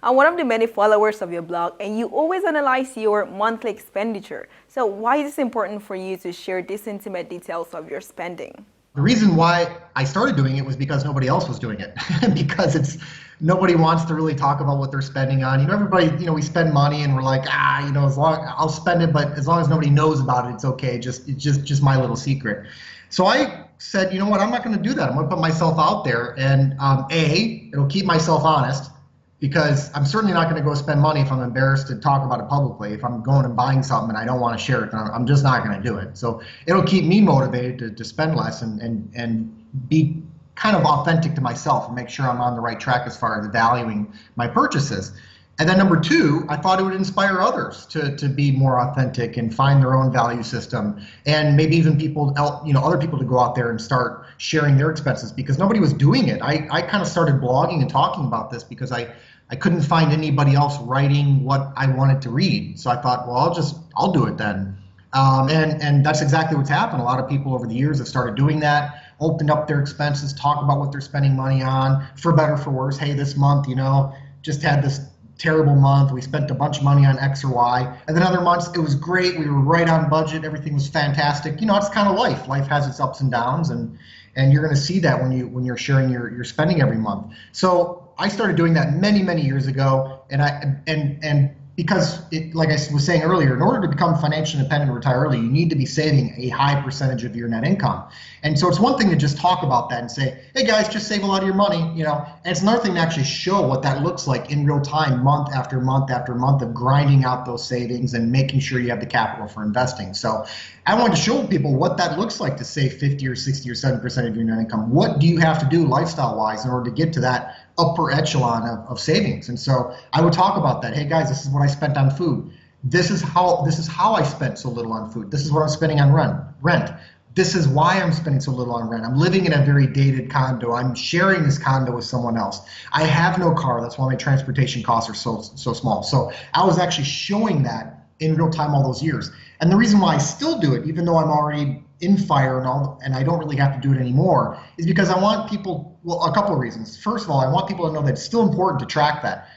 I'm one of the many followers of your blog, and you always analyze your monthly expenditure. So why is it important for you to share these intimate details of your spending? The reason why I started doing it was because nobody else was doing it. Because nobody wants to really talk about what they're spending on. Everybody, we spend money and we're like, as long I'll spend it, but as long as nobody knows about it, it's okay. It's just my little secret. So I said, you know what, I'm not going to do that. I'm going to put myself out there, and it'll keep myself honest, because I'm certainly not going to go spend money if I'm embarrassed to talk about it publicly. If I'm going and buying something and I don't want to share it, then I'm just not going to do it. So it'll keep me motivated to spend less and be kind of authentic to myself and make sure I'm on the right track as far as valuing my purchases. And then number two, I thought it would inspire others to be more authentic and find their own value system, and maybe even other people to go out there and start sharing their expenses, because nobody was doing it. I kind of started blogging and talking about this because I couldn't find anybody else writing what I wanted to read. So I thought, well, I'll do it then. And that's exactly what's happened. A lot of people over the years have started doing that, opened up their expenses, talk about what they're spending money on, for better, for worse. Hey, this month, just had this terrible month. We spent a bunch of money on X or Y. And then other months, it was great. We were right on budget. Everything was fantastic. It's kind of life. Life has its ups and downs, and you're going to see that when you're sharing your spending every month. So I started doing that many, many years ago, and because like I was saying earlier, in order to become financially independent and retire early, you need to be saving a high percentage of your net income. And so it's one thing to just talk about that and say, hey guys, just save a lot of your money, and it's another thing to actually show what that looks like in real time, month after month after month of grinding out those savings and making sure you have the capital for investing. So I wanted to show people what that looks like to save 50 or 60 or 70% of your net income. What do you have to do lifestyle-wise in order to get to that upper echelon of savings? And so I would talk about that. Hey guys, this is what I spent on food. This is how I spent so little on food. This is what I'm spending on rent. this is why I'm spending so little on rent. I'm living in a very dated condo. I'm sharing this condo with someone else. I have no car. That's why my transportation costs are so small. So I was actually showing that in real time all those years. And the reason why I still do it, even though I'm already in FIRE and I don't really have to do it anymore, is because I want people, well, a couple of reasons. First of all, I want people to know that it's still important to track that.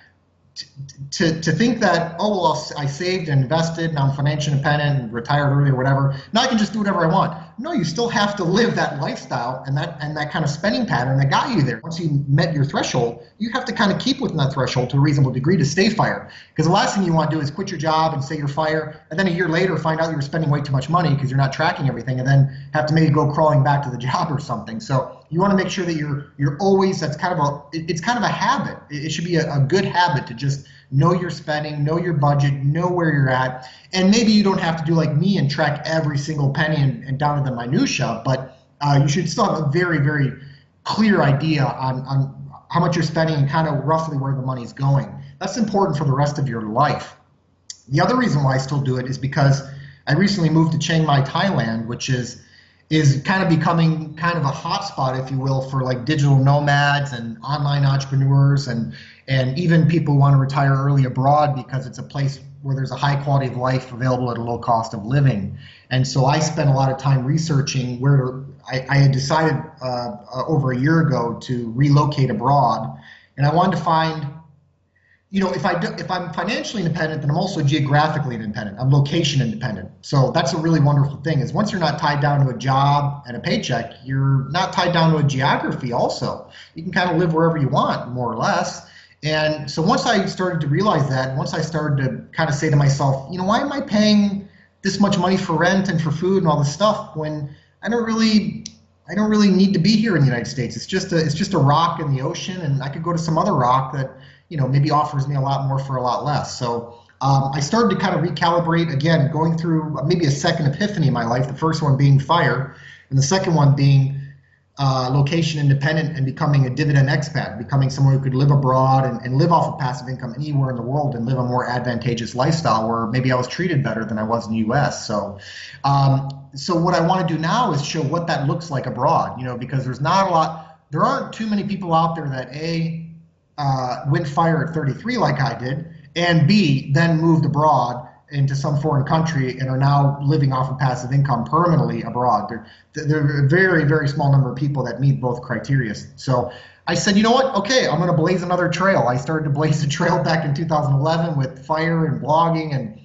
To think that, oh, well, I saved and invested and I'm financially independent and retired early or whatever, now I can just do whatever I want. No, you still have to live that lifestyle and that kind of spending pattern that got you there. Once you met your threshold, you have to kind of keep within that threshold to a reasonable degree to stay FIRE. Because the last thing you want to do is quit your job and say you're FIRE, and then a year later find out you're spending way too much money because you're not tracking everything, and then have to maybe go crawling back to the job or something. So you want to make sure that you're always, it's kind of a habit. It should be a good habit to just know your spending, know your budget, know where you're at. And maybe you don't have to do like me and track every single penny and down to the minutia, but you should still have a very, very clear idea on how much you're spending and kind of roughly where the money's going. That's important for the rest of your life. The other reason why I still do it is because I recently moved to Chiang Mai, Thailand, which is kind of becoming kind of a hotspot, if you will, for like digital nomads and online entrepreneurs and even people who want to retire early abroad, because it's a place where there's a high quality of life available at a low cost of living. And so I spent a lot of time researching where I had decided over a year ago to relocate abroad. And I wanted to find, if I'm financially independent, then I'm also geographically independent. I'm location independent. So that's a really wonderful thing, is once you're not tied down to a job and a paycheck, you're not tied down to a geography also. You can kind of live wherever you want, more or less. And so once I started to realize that, once I started to kind of say to myself, why am I paying this much money for rent and for food and all this stuff when I don't really need to be here in the United States? It's just a rock in the ocean, and I could go to some other rock that maybe offers me a lot more for a lot less. So I started to kind of recalibrate, again, going through maybe a second epiphany in my life, the first one being FIRE, and the second one being location independent and becoming a dividend expat, becoming someone who could live abroad and live off of passive income anywhere in the world and live a more advantageous lifestyle where maybe I was treated better than I was in the US. So what I want to do now is show what that looks like abroad, because there aren't too many people out there that went FIRE at 33 like I did, and B, then moved abroad into some foreign country and are now living off of passive income permanently abroad. There are a very, very small number of people that meet both criteria. So I said, you know what? Okay, I'm going to blaze another trail. I started to blaze a trail back in 2011 with FIRE and blogging and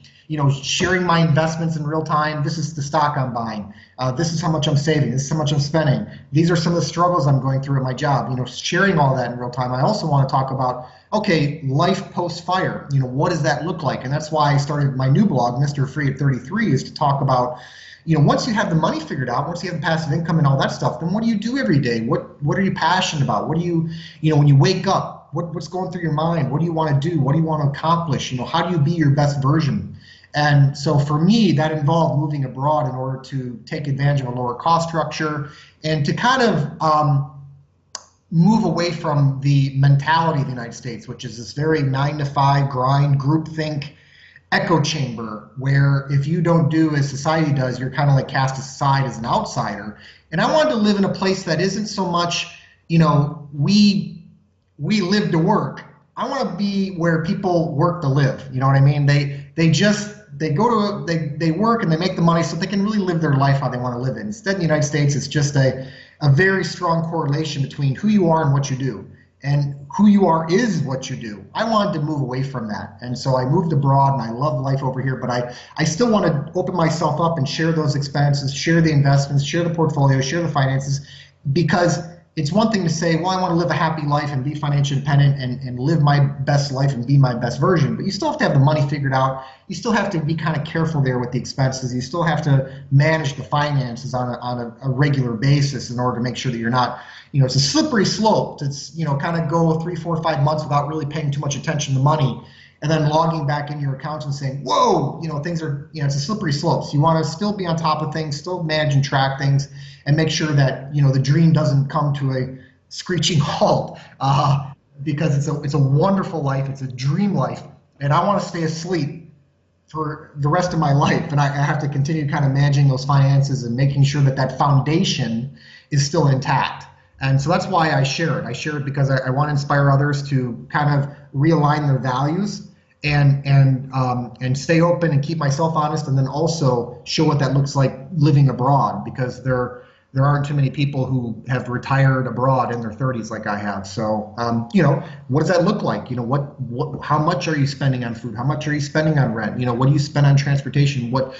sharing my investments in real time. This is the stock I'm buying. This is how much I'm saving. This is how much I'm spending. These are some of the struggles I'm going through at my job. Sharing all that in real time. I also want to talk about, okay, life post FIRE. What does that look like? And that's why I started my new blog, MrFreeAt33, is to talk about, once you have the money figured out, once you have the passive income and all that stuff, then what do you do every day? What are you passionate about? What do you, when you wake up, what's going through your mind? What do you want to do? What do you want to accomplish? How do you be your best version? And so for me, that involved moving abroad in order to take advantage of a lower cost structure and to kind of move away from the mentality of the United States, which is this very 9-to-5 grind, groupthink, echo chamber, where if you don't do as society does, you're kind of like cast aside as an outsider. And I wanted to live in a place that isn't so much, we live to work. I want to be where people work to live. You know what I mean? They work and they make the money so they can really live their life how they want to live it. Instead, in the United States, it's just a very strong correlation between who you are and what you do. And who you are is what you do. I wanted to move away from that. And so I moved abroad and I love life over here, but I still want to open myself up and share those expenses, share the investments, share the portfolio, share the finances, because it's one thing to say, well, I want to live a happy life and be financially independent and live my best life and be my best version. But you still have to have the money figured out. You still have to be kind of careful there with the expenses. You still have to manage the finances on a regular basis in order to make sure that you're not, it's a slippery slope. It's, kind of go 3, 4, 5 months without really paying too much attention to money, and then logging back into your accounts and saying, whoa, things are, it's a slippery slope. So you want to still be on top of things, still manage and track things, and make sure that, the dream doesn't come to a screeching halt, because it's a wonderful life. It's a dream life. And I want to stay asleep for the rest of my life, and I have to continue kind of managing those finances and making sure that that foundation is still intact. And so that's why I share it. I share it because I want to inspire others to kind of realign their values and stay open and keep myself honest, and then also show what that looks like living abroad, because there aren't too many people who have retired abroad in their 30s like I have. So, what does that look like? How much are you spending on food? How much are you spending on rent? What do you spend on transportation? What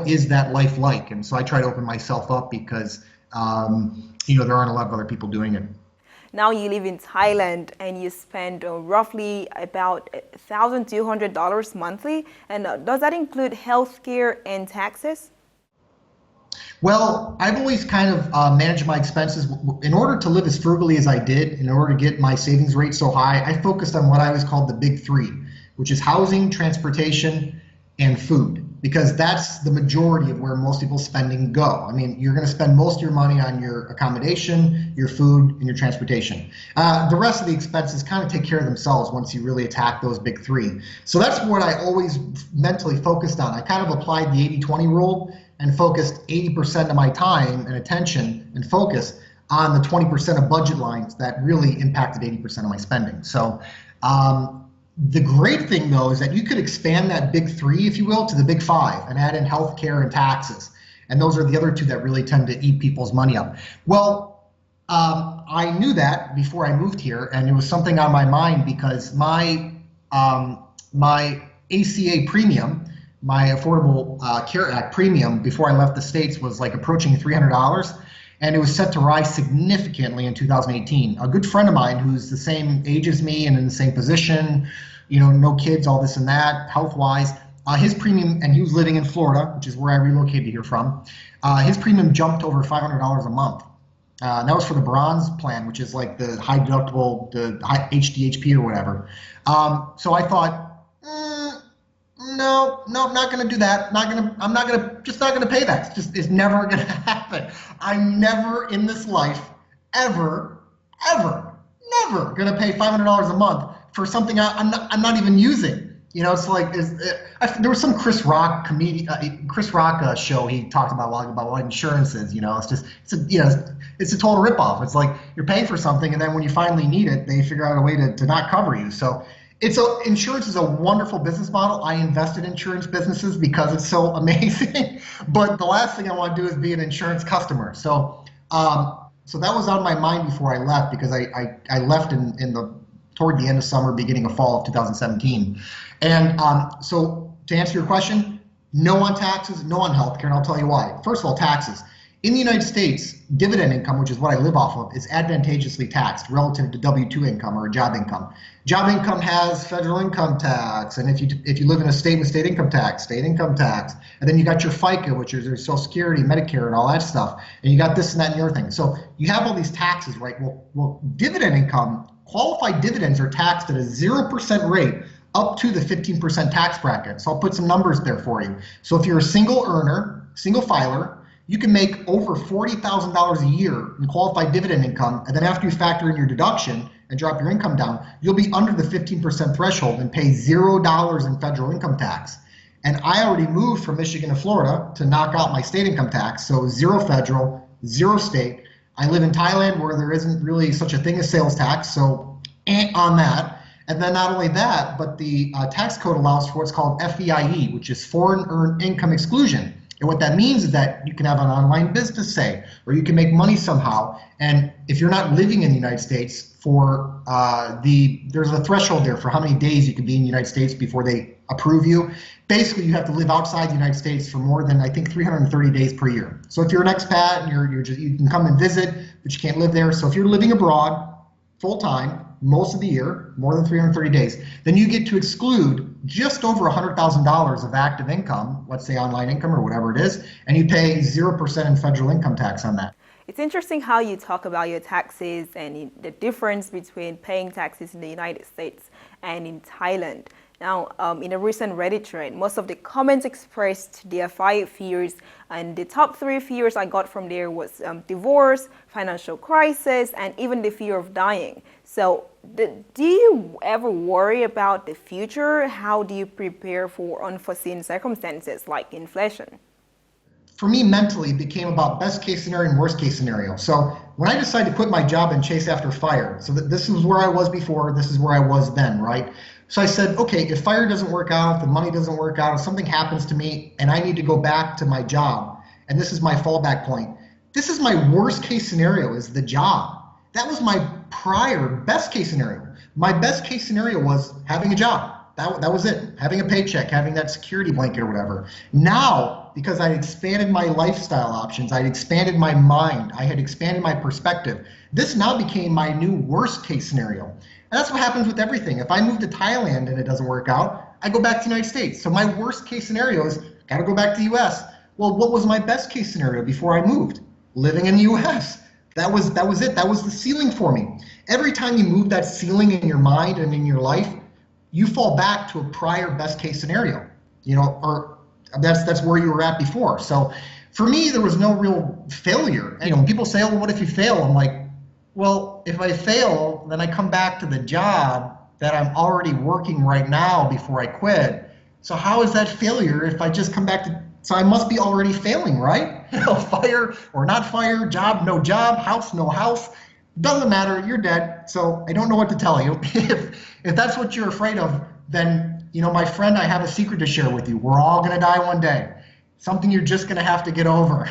is that life like? And so I try to open myself up because, there aren't a lot of other people doing it. Now you live in Thailand and you spend roughly about $1,200 monthly. And does that include healthcare and taxes? Well, I've always kind of managed my expenses. In order to live as frugally as I did, in order to get my savings rate so high, I focused on what I always called the big three, which is housing, transportation, and food, because that's the majority of where most people's spending go. I mean, you're going to spend most of your money on your accommodation, your food, and your transportation. The rest of the expenses kind of take care of themselves once you really attack those big three. So that's what I always mentally focused on. I kind of applied the 80-20 rule and focused 80% of my time and attention and focus on the 20% of budget lines that really impacted 80% of my spending. So the great thing, though, is that you could expand that big three, if you will, to the big five and add in healthcare and taxes. And those are the other two that really tend to eat people's money up. Well, I knew that before I moved here, and it was something on my mind because my ACA premium, my Affordable Care Act premium before I left the States was like approaching $300, and it was set to rise significantly in 2018. A good friend of mine who's the same age as me and in the same position, no kids, all this and that, health-wise, his premium, and he was living in Florida, which is where I relocated here from, his premium jumped over $500 a month. And that was for the bronze plan, which is like the high deductible, the high HDHP or whatever. So I thought, no, I'm not going to do that. I'm not going to pay that. It's never going to happen. I'm never in this life ever going to pay $500 a month for something I'm not even using. It's like there was some Chris Rock show he talked about what insurance is. It's a total ripoff. It's like you're paying for something, and then when you finally need it, they figure out a way to not cover you. So insurance is a wonderful business model. I invest in insurance businesses because it's so amazing. But the last thing I want to do is be an insurance customer. So that was on my mind before I left, because I left toward the end of summer, beginning of fall of 2017. And so to answer your question, no on taxes, no on healthcare, and I'll tell you why. First of all, taxes. In the United States, dividend income, which is what I live off of, is advantageously taxed relative to W-2 income or job income. Job income has federal income tax, and if you live in a state with state income tax, and then you got your FICA, which is your Social Security, Medicare, and all that stuff, and you got this and that and the other thing. So you have all these taxes, right? Well, dividend income, qualified dividends are taxed at a 0% rate up to the 15% tax bracket. So I'll put some numbers there for you. So if you're a single earner, single filer, you can make over $40,000 a year in qualified dividend income, and then after you factor in your deduction and drop your income down, you'll be under the 15% threshold and pay $0 in federal income tax. And I already moved from Michigan to Florida to knock out my state income tax, so 0 federal, 0 state. I live in Thailand where there isn't really such a thing as sales tax, so on that. And then not only that, but the tax code allows for what's called F.I.R.E, which is Foreign Earned Income Exclusion. And what that means is that you can have an online business, say, or you can make money somehow. And if you're not living in the United States there's a threshold there for how many days you can be in the United States before they approve you. Basically, you have to live outside the United States for more than, I think, 330 days per year. So if you're an expat and you can come and visit, but you can't live there. So if you're living abroad full time, most of the year, more than 330 days, then you get to exclude just over $100,000 of active income, let's say online income or whatever it is, and you pay 0% in federal income tax on that. It's interesting how you talk about your taxes and the difference between paying taxes in the United States and in Thailand. Now, in a recent Reddit thread, most of the comments expressed their 5 fears, and the top 3 fears I got from there was divorce, financial crisis, and even the fear of dying. So Do you ever worry about the future? How do you prepare for unforeseen circumstances like inflation? For me, mentally, it became about best case scenario and worst case scenario. So when I decided to quit my job and chase after FIRE, so that this is where I was before, this is where I was then, right? So I said, okay, if FIRE doesn't work out, if the money doesn't work out, if something happens to me and I need to go back to my job, and this is my fallback point, this is my worst case scenario is the job. That was my prior best case scenario. My best case scenario was having a job. That was it. Having a paycheck, having that security blanket or whatever. Now, because I expanded my lifestyle options, I expanded my mind, I had expanded my perspective, this now became my new worst case scenario. And that's what happens with everything. If I move to Thailand and it doesn't work out, I go back to the United States. So my worst case scenario is got to go back to the US. Well, what was my best case scenario before I moved? Living in the US. That was it. That was the ceiling for me. Every time you move that ceiling in your mind and in your life, you fall back to a prior best case scenario, or that's where you were at before. So for me, there was no real failure. When people say, oh, well, what if you fail? I'm like, well, if I fail, then I come back to the job that I'm already working right now before I quit. So how is that failure if I just come back to, so I must be already failing, right? FIRE or not FIRE, job, no job, house, no house. Doesn't matter, you're dead. So I don't know what to tell you. If that's what you're afraid of, then, my friend, I have a secret to share with you. We're all going to die one day. Something you're just going to have to get over.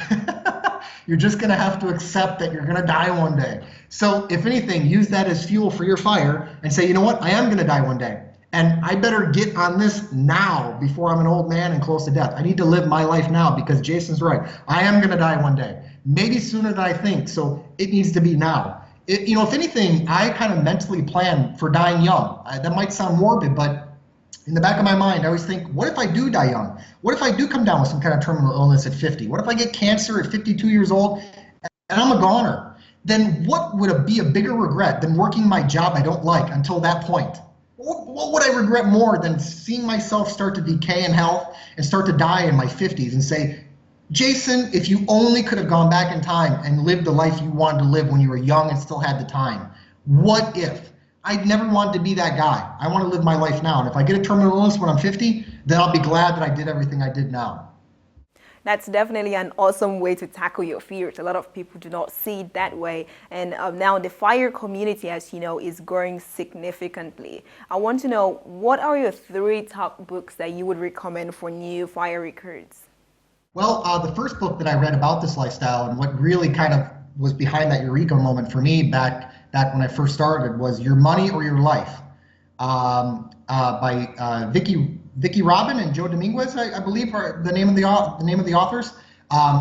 You're just going to have to accept that you're going to die one day. So if anything, use that as fuel for your fire and say, you know what, I am going to die one day. And I better get on this now before I'm an old man and close to death. I need to live my life now because Jason's right. I am going to die one day, maybe sooner than I think. So it needs to be now. If anything, I kind of mentally plan for dying young. That might sound morbid, but in the back of my mind, I always think, what if I do die young? What if I do come down with some kind of terminal illness at 50? What if I get cancer at 52 years old and I'm a goner? Then what would be a bigger regret than working my job I don't like until that point? What would I regret more than seeing myself start to decay in health and start to die in my 50s and say, Jason, if you only could have gone back in time and lived the life you wanted to live when you were young and still had the time, what if? I never wanted to be that guy. I want to live my life now. And if I get a terminal illness when I'm 50, then I'll be glad that I did everything I did now. That's definitely an awesome way to tackle your fears. A lot of people do not see it that way. And now the FIRE community, as you know, is growing significantly. I want to know, what are your 3 top books that you would recommend for new FIRE recruits? Well, the first book that I read about this lifestyle and what really kind of was behind that eureka moment for me back when I first started was Your Money or Your Life by Vicky Robin and Joe Dominguez, I believe, are the name of the authors.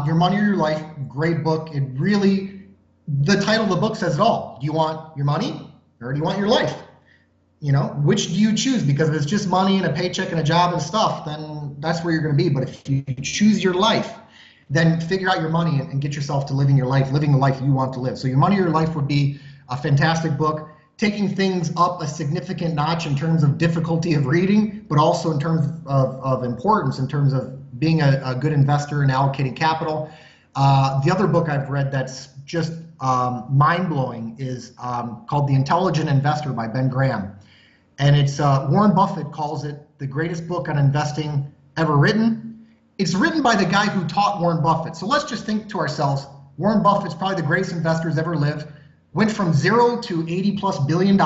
Your Money or Your Life, great book. It really, the title of the book says it all. Do you want your money or do you want your life? Which do you choose? Because if it's just money and a paycheck and a job and stuff, then that's where you're going to be. But if you choose your life, then figure out your money and get yourself to living the life you want to live. So Your Money or Your Life would be a fantastic book, taking things up a significant notch in terms of difficulty of reading, but also in terms of importance, in terms of being a good investor and allocating capital. The other book I've read that's just mind-blowing is called The Intelligent Investor by Ben Graham. And it's Warren Buffett calls it the greatest book on investing ever written. It's written by the guy who taught Warren Buffett. So let's just think to ourselves, Warren Buffett's probably the greatest investor who's ever lived, went from 0 to 80 plus $billion.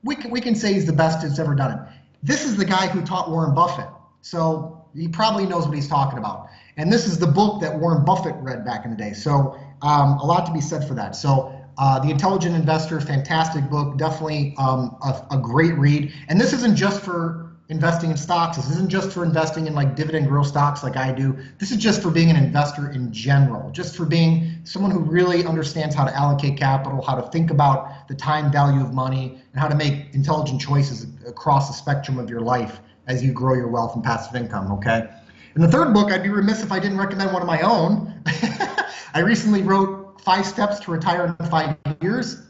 We can say he's the best that's ever done it. This is the guy who taught Warren Buffett. So he probably knows what he's talking about. And this is the book that Warren Buffett read back in the day. So a lot to be said for that. So The Intelligent Investor, fantastic book, definitely a great read. And this isn't just for investing in stocks. This isn't just for investing in like dividend growth stocks like I do. This is just for being an investor in general, just for being someone who really understands how to allocate capital, how to think about the time value of money, and how to make intelligent choices across the spectrum of your life as you grow your wealth and passive income, okay? And the third book, I'd be remiss if I didn't recommend one of my own. I recently wrote 5 Steps to Retire in 5 Years.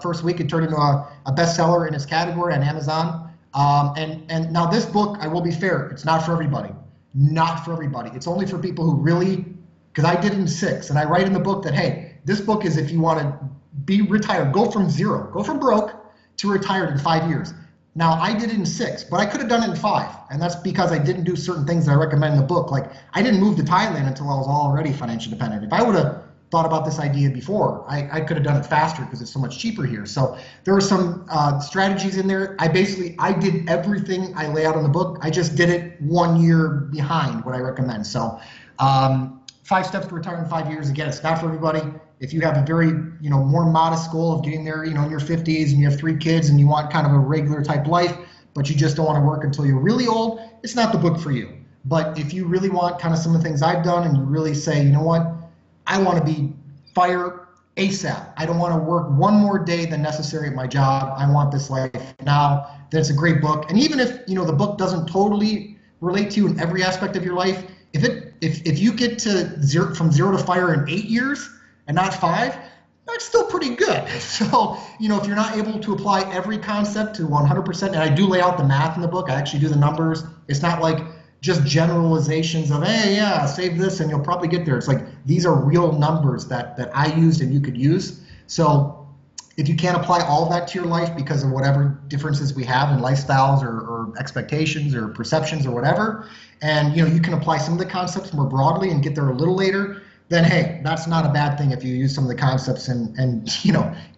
First week it turned into a bestseller in its category on Amazon. And now this book, I will be fair, it's not for everybody. Not for everybody. It's only for people who really, because I did it in 6, and I write in the book that, hey, this book is if you want to be retired, go from 0, go from broke, to retire in 5 years. Now, I did it in 6, but I could have done it in 5. And that's because I didn't do certain things that I recommend in the book. Like, I didn't move to Thailand until I was already financially dependent. If I would have thought about this idea before, I could have done it faster because it's so much cheaper here. So there are some strategies in there. I did everything I lay out in the book. I just did it 1 year behind what I recommend. So 5 steps to retire in 5 years. Again, it's not for everybody. If you have a very, more modest goal of getting there, in your 50s and you have 3 kids and you want kind of a regular type life, but you just don't want to work until you're really old, it's not the book for you. But if you really want kind of some of the things I've done and you really say, you know what, I want to be FIRE ASAP. I don't want to work one more day than necessary at my job. I want this life now. Then it's a great book. And even if, the book doesn't totally relate to you in every aspect of your life, if you get to from zero to FIRE in 8 years and not 5, that's still pretty good. So, if you're not able to apply every concept to 100%, and I do lay out the math in the book, I actually do the numbers. It's not like just generalizations of, hey, yeah, save this and you'll probably get there. It's like, these are real numbers that I used and you could use. So if you can't apply all of that to your life because of whatever differences we have in lifestyles or expectations or perceptions or whatever, and you can apply some of the concepts more broadly and get there a little later, then hey, that's not a bad thing if you use some of the concepts and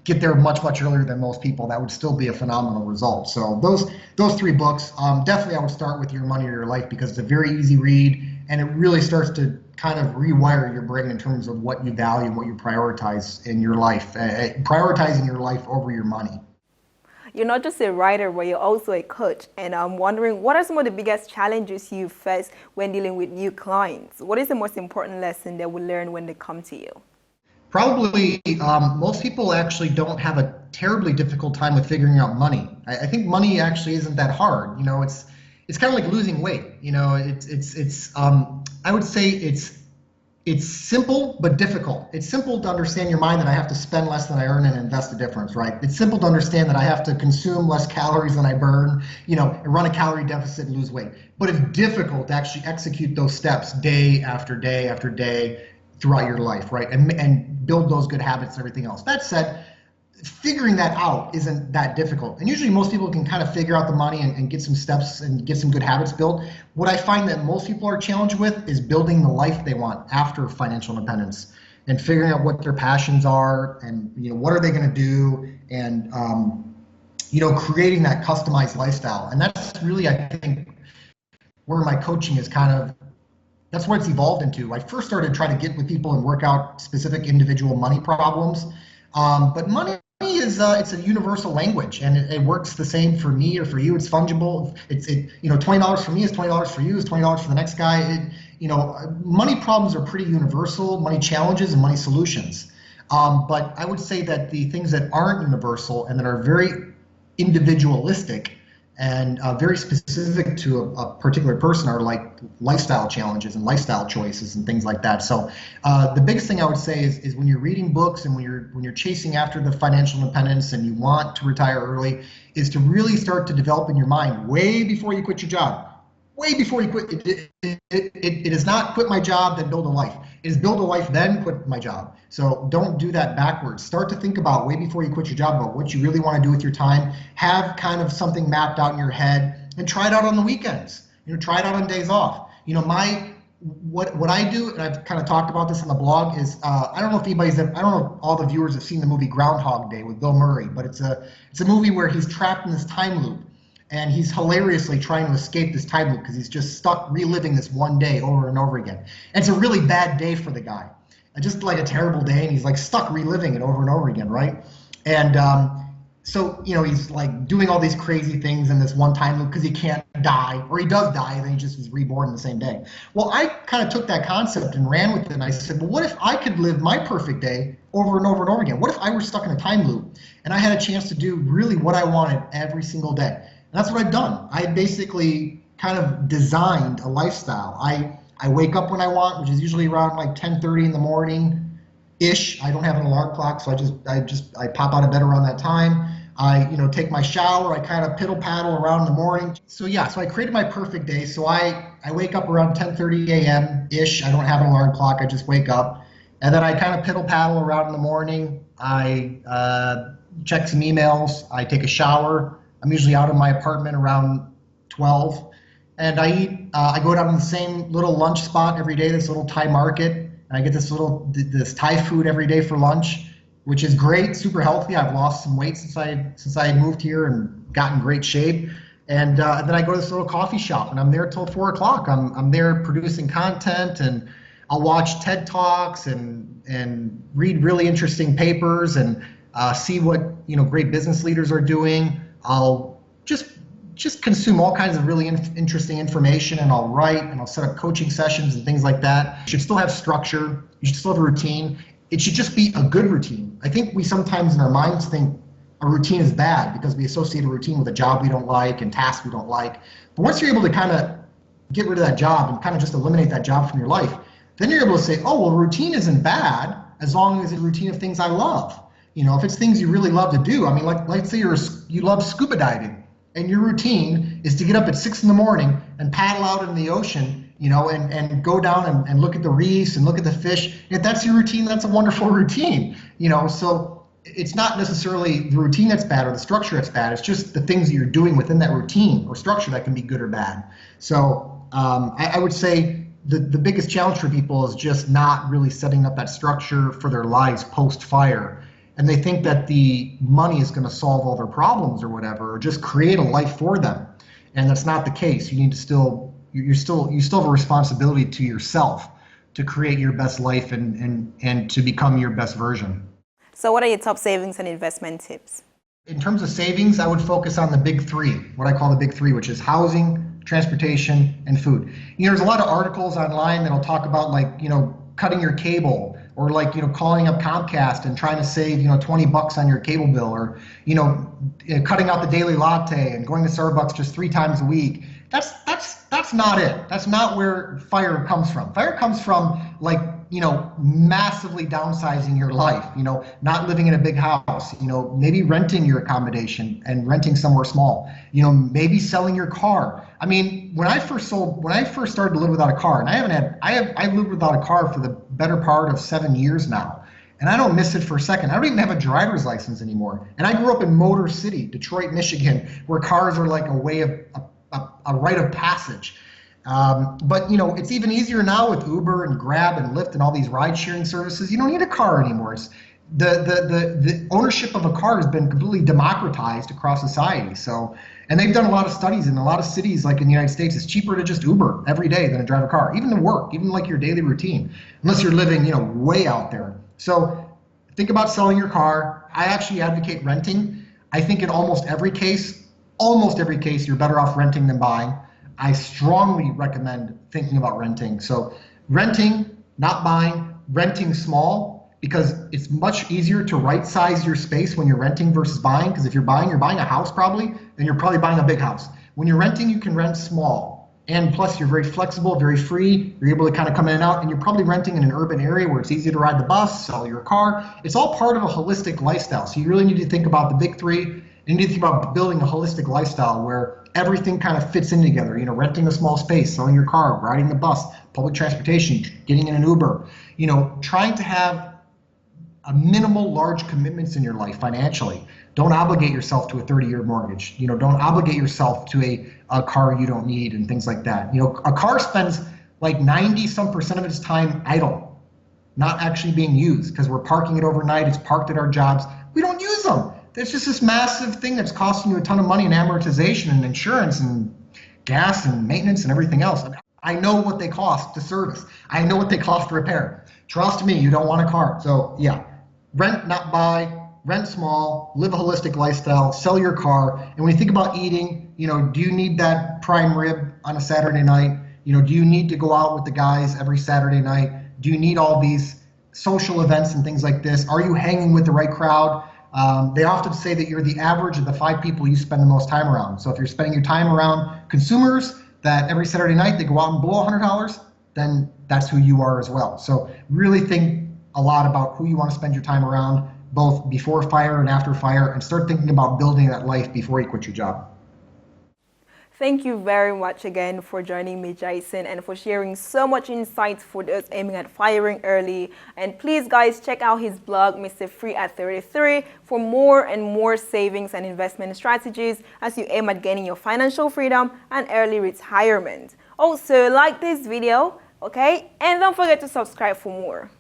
get there much earlier than most people. That would still be a phenomenal result. So those 3 books, definitely I would start with Your Money or Your Life because it's a very easy read and it really starts to kind of rewire your brain in terms of what you value and what you prioritize in your life, prioritizing your life over your money. You're not just a writer, but you're also a coach. And I'm wondering, what are some of the biggest challenges you face when dealing with new clients? What is the most important lesson they will learn when they come to you? Probably most people actually don't have a terribly difficult time with figuring out money. I think money actually isn't that hard. It's kind of like losing weight. I would say it's simple but difficult. It's simple to understand your mind that I have to spend less than I earn and invest the difference, right? It's simple to understand that I have to consume less calories than I burn, and run a calorie deficit and lose weight. But it's difficult to actually execute those steps day after day after day throughout your life, right? And build those good habits and everything else. That said, figuring that out isn't that difficult. And usually most people can kind of figure out the money and get some steps and get some good habits built. What I find that most people are challenged with is building the life they want after financial independence and figuring out what their passions are and what are they going to do and creating that customized lifestyle. And that's really, I think, where my coaching is that's what it's evolved into. I first started trying to get with people and work out specific individual money problems. But money is it's a universal language, and it works the same for me or for you. It's fungible. $20 for me is $20 for you is $20 for the next guy. Money problems are pretty universal. Money challenges and money solutions. But I would say that the things that aren't universal and that are very individualistic and very specific to a particular person are like lifestyle challenges and lifestyle choices and things like that. So the biggest thing I would say is when you're reading books and when you're chasing after the financial independence and you want to retire early, is to really start to develop in your mind way before you quit your job. Way before you quit, it is not quit my job, then build a life. It is build a life, then quit my job. So don't do that backwards. Start to think about way before you quit your job about what you really want to do with your time. Have kind of something mapped out in your head and try it out on the weekends. Try it out on days off. What I do, and I've kind of talked about this on the blog, is I don't know if all the viewers have seen the movie Groundhog Day with Bill Murray, but it's a movie where he's trapped in this time loop. And he's hilariously trying to escape this time loop because he's just stuck reliving this one day over and over again. And it's a really bad day for the guy. Just like a terrible day, and he's like stuck reliving it over and over again, right? And so, he's like doing all these crazy things in this one time loop because he can't die, or he does die, and then he just is reborn the same day. Well, I kind of took that concept and ran with it, and I said, well, what if I could live my perfect day over and over and over again? What if I were stuck in a time loop, and I had a chance to do really what I wanted every single day? And that's what I've done. I basically kind of designed a lifestyle. I wake up when I want, which is usually around like 10:30 in the morning ish. I don't have an alarm clock, so I pop out of bed around that time. I take my shower. I kind of piddle paddle around in the morning. So I created my perfect day. So I wake up around 10:30 a.m. ish. I don't have an alarm clock. I just wake up, and then I kind of piddle paddle around in the morning. I check some emails, I take a shower. I'm usually out of my apartment around 12, and I eat. I go down to the same little lunch spot every day, this little Thai market, and I get this Thai food every day for lunch, which is great, super healthy. I've lost some weight since I moved here and got in great shape. And then I go to this little coffee shop, and I'm there till 4 o'clock. I'm there producing content, and I'll watch TED Talks and read really interesting papers and see what great business leaders are doing. I'll just consume all kinds of really interesting information, and I'll write, and I'll set up coaching sessions and things like that. You should still have structure. You should still have a routine. It should just be a good routine. I think we sometimes in our minds think a routine is bad because we associate a routine with a job we don't like and tasks we don't like. But once you're able to kind of get rid of that job and kind of just eliminate that job from your life, then you're able to say, oh, well, routine isn't bad as long as it's a routine of things I love. If it's things you really love to do. I mean, let's say you love scuba diving, and your routine is to get up at 6 in the morning and paddle out in the ocean, and go down and look at the reefs and look at the fish. If that's your routine, that's a wonderful routine, So it's not necessarily the routine that's bad or the structure that's bad. It's just the things that you're doing within that routine or structure that can be good or bad. So I would say the biggest challenge for people is just not really setting up that structure for their lives post-FIRE. And they think that the money is going to solve all their problems or whatever, or just create a life for them. And that's not the case. You need to you still have a responsibility to yourself to create your best life and to become your best version. So what are your top savings and investment tips? In terms of savings, I would focus on the big three, what I call the big three, which is housing, transportation, and food. There's a lot of articles online that'll talk about cutting your cable, or calling up Comcast and trying to save $20 on your cable bill, or cutting out the daily latte and going to Starbucks just 3 times a week. That's not it. That's not where FIRE comes from. FIRE comes from massively downsizing your life, not living in a big house, maybe renting your accommodation and renting somewhere small, maybe selling your car. I mean, when I first started to live without a car, and I lived without a car for the better part of 7 years now, and I don't miss it for a second. I don't even have a driver's license anymore. And I grew up in Motor City, Detroit, Michigan, where cars are like a way of a rite of passage. But it's even easier now with Uber and Grab and Lyft and all these ride sharing services. You don't need a car anymore. It's the ownership of a car has been completely democratized across society. So, and they've done a lot of studies in a lot of cities, like in the United States. It's cheaper to just Uber every day than to drive a car, even to work, even like your daily routine, unless you're living way out there. So think about selling your car. I actually advocate renting. I think in almost every case, you're better off renting than buying. I strongly recommend thinking about renting. So renting, not buying, renting small, because it's much easier to right size your space when you're renting versus buying. Because if you're buying a house probably, then you're probably buying a big house. When you're renting, you can rent small. And plus you're very flexible, very free. You're able to kind of come in and out, and you're probably renting in an urban area where it's easy to ride the bus, sell your car. It's all part of a holistic lifestyle. So you really need to think about the big three. You need to think about building a holistic lifestyle where everything kind of fits in together. Renting a small space, selling your car, riding the bus, public transportation, getting in an Uber. Trying to have a minimal large commitments in your life financially. Don't obligate yourself to a 30-year mortgage. Don't obligate yourself to a car you don't need and things like that. A car spends like 90% of its time idle, not actually being used, because we're parking it overnight. It's parked at our jobs. We don't use them. There's just this massive thing that's costing you a ton of money in amortization and insurance and gas and maintenance and everything else. I know what they cost to service. I know what they cost to repair. Trust me, you don't want a car. So yeah, rent, not buy, rent small, live a holistic lifestyle, sell your car. And when you think about eating, do you need that prime rib on a Saturday night? Do you need to go out with the guys every Saturday night? Do you need all these social events and things like this? Are you hanging with the right crowd? They often say that you're the average of the 5 people you spend the most time around. So if you're spending your time around consumers that every Saturday night they go out and blow $100, then that's who you are as well. So really think a lot about who you want to spend your time around, both before FIRE and after FIRE, and start thinking about building that life before you quit your job. Thank you very much again for joining me, Jason, and for sharing so much insights for those aiming at firing early. And please, guys, check out his blog, MrFreeAt33, for more and more savings and investment strategies as you aim at gaining your financial freedom and early retirement. Also, like this video, okay? And don't forget to subscribe for more.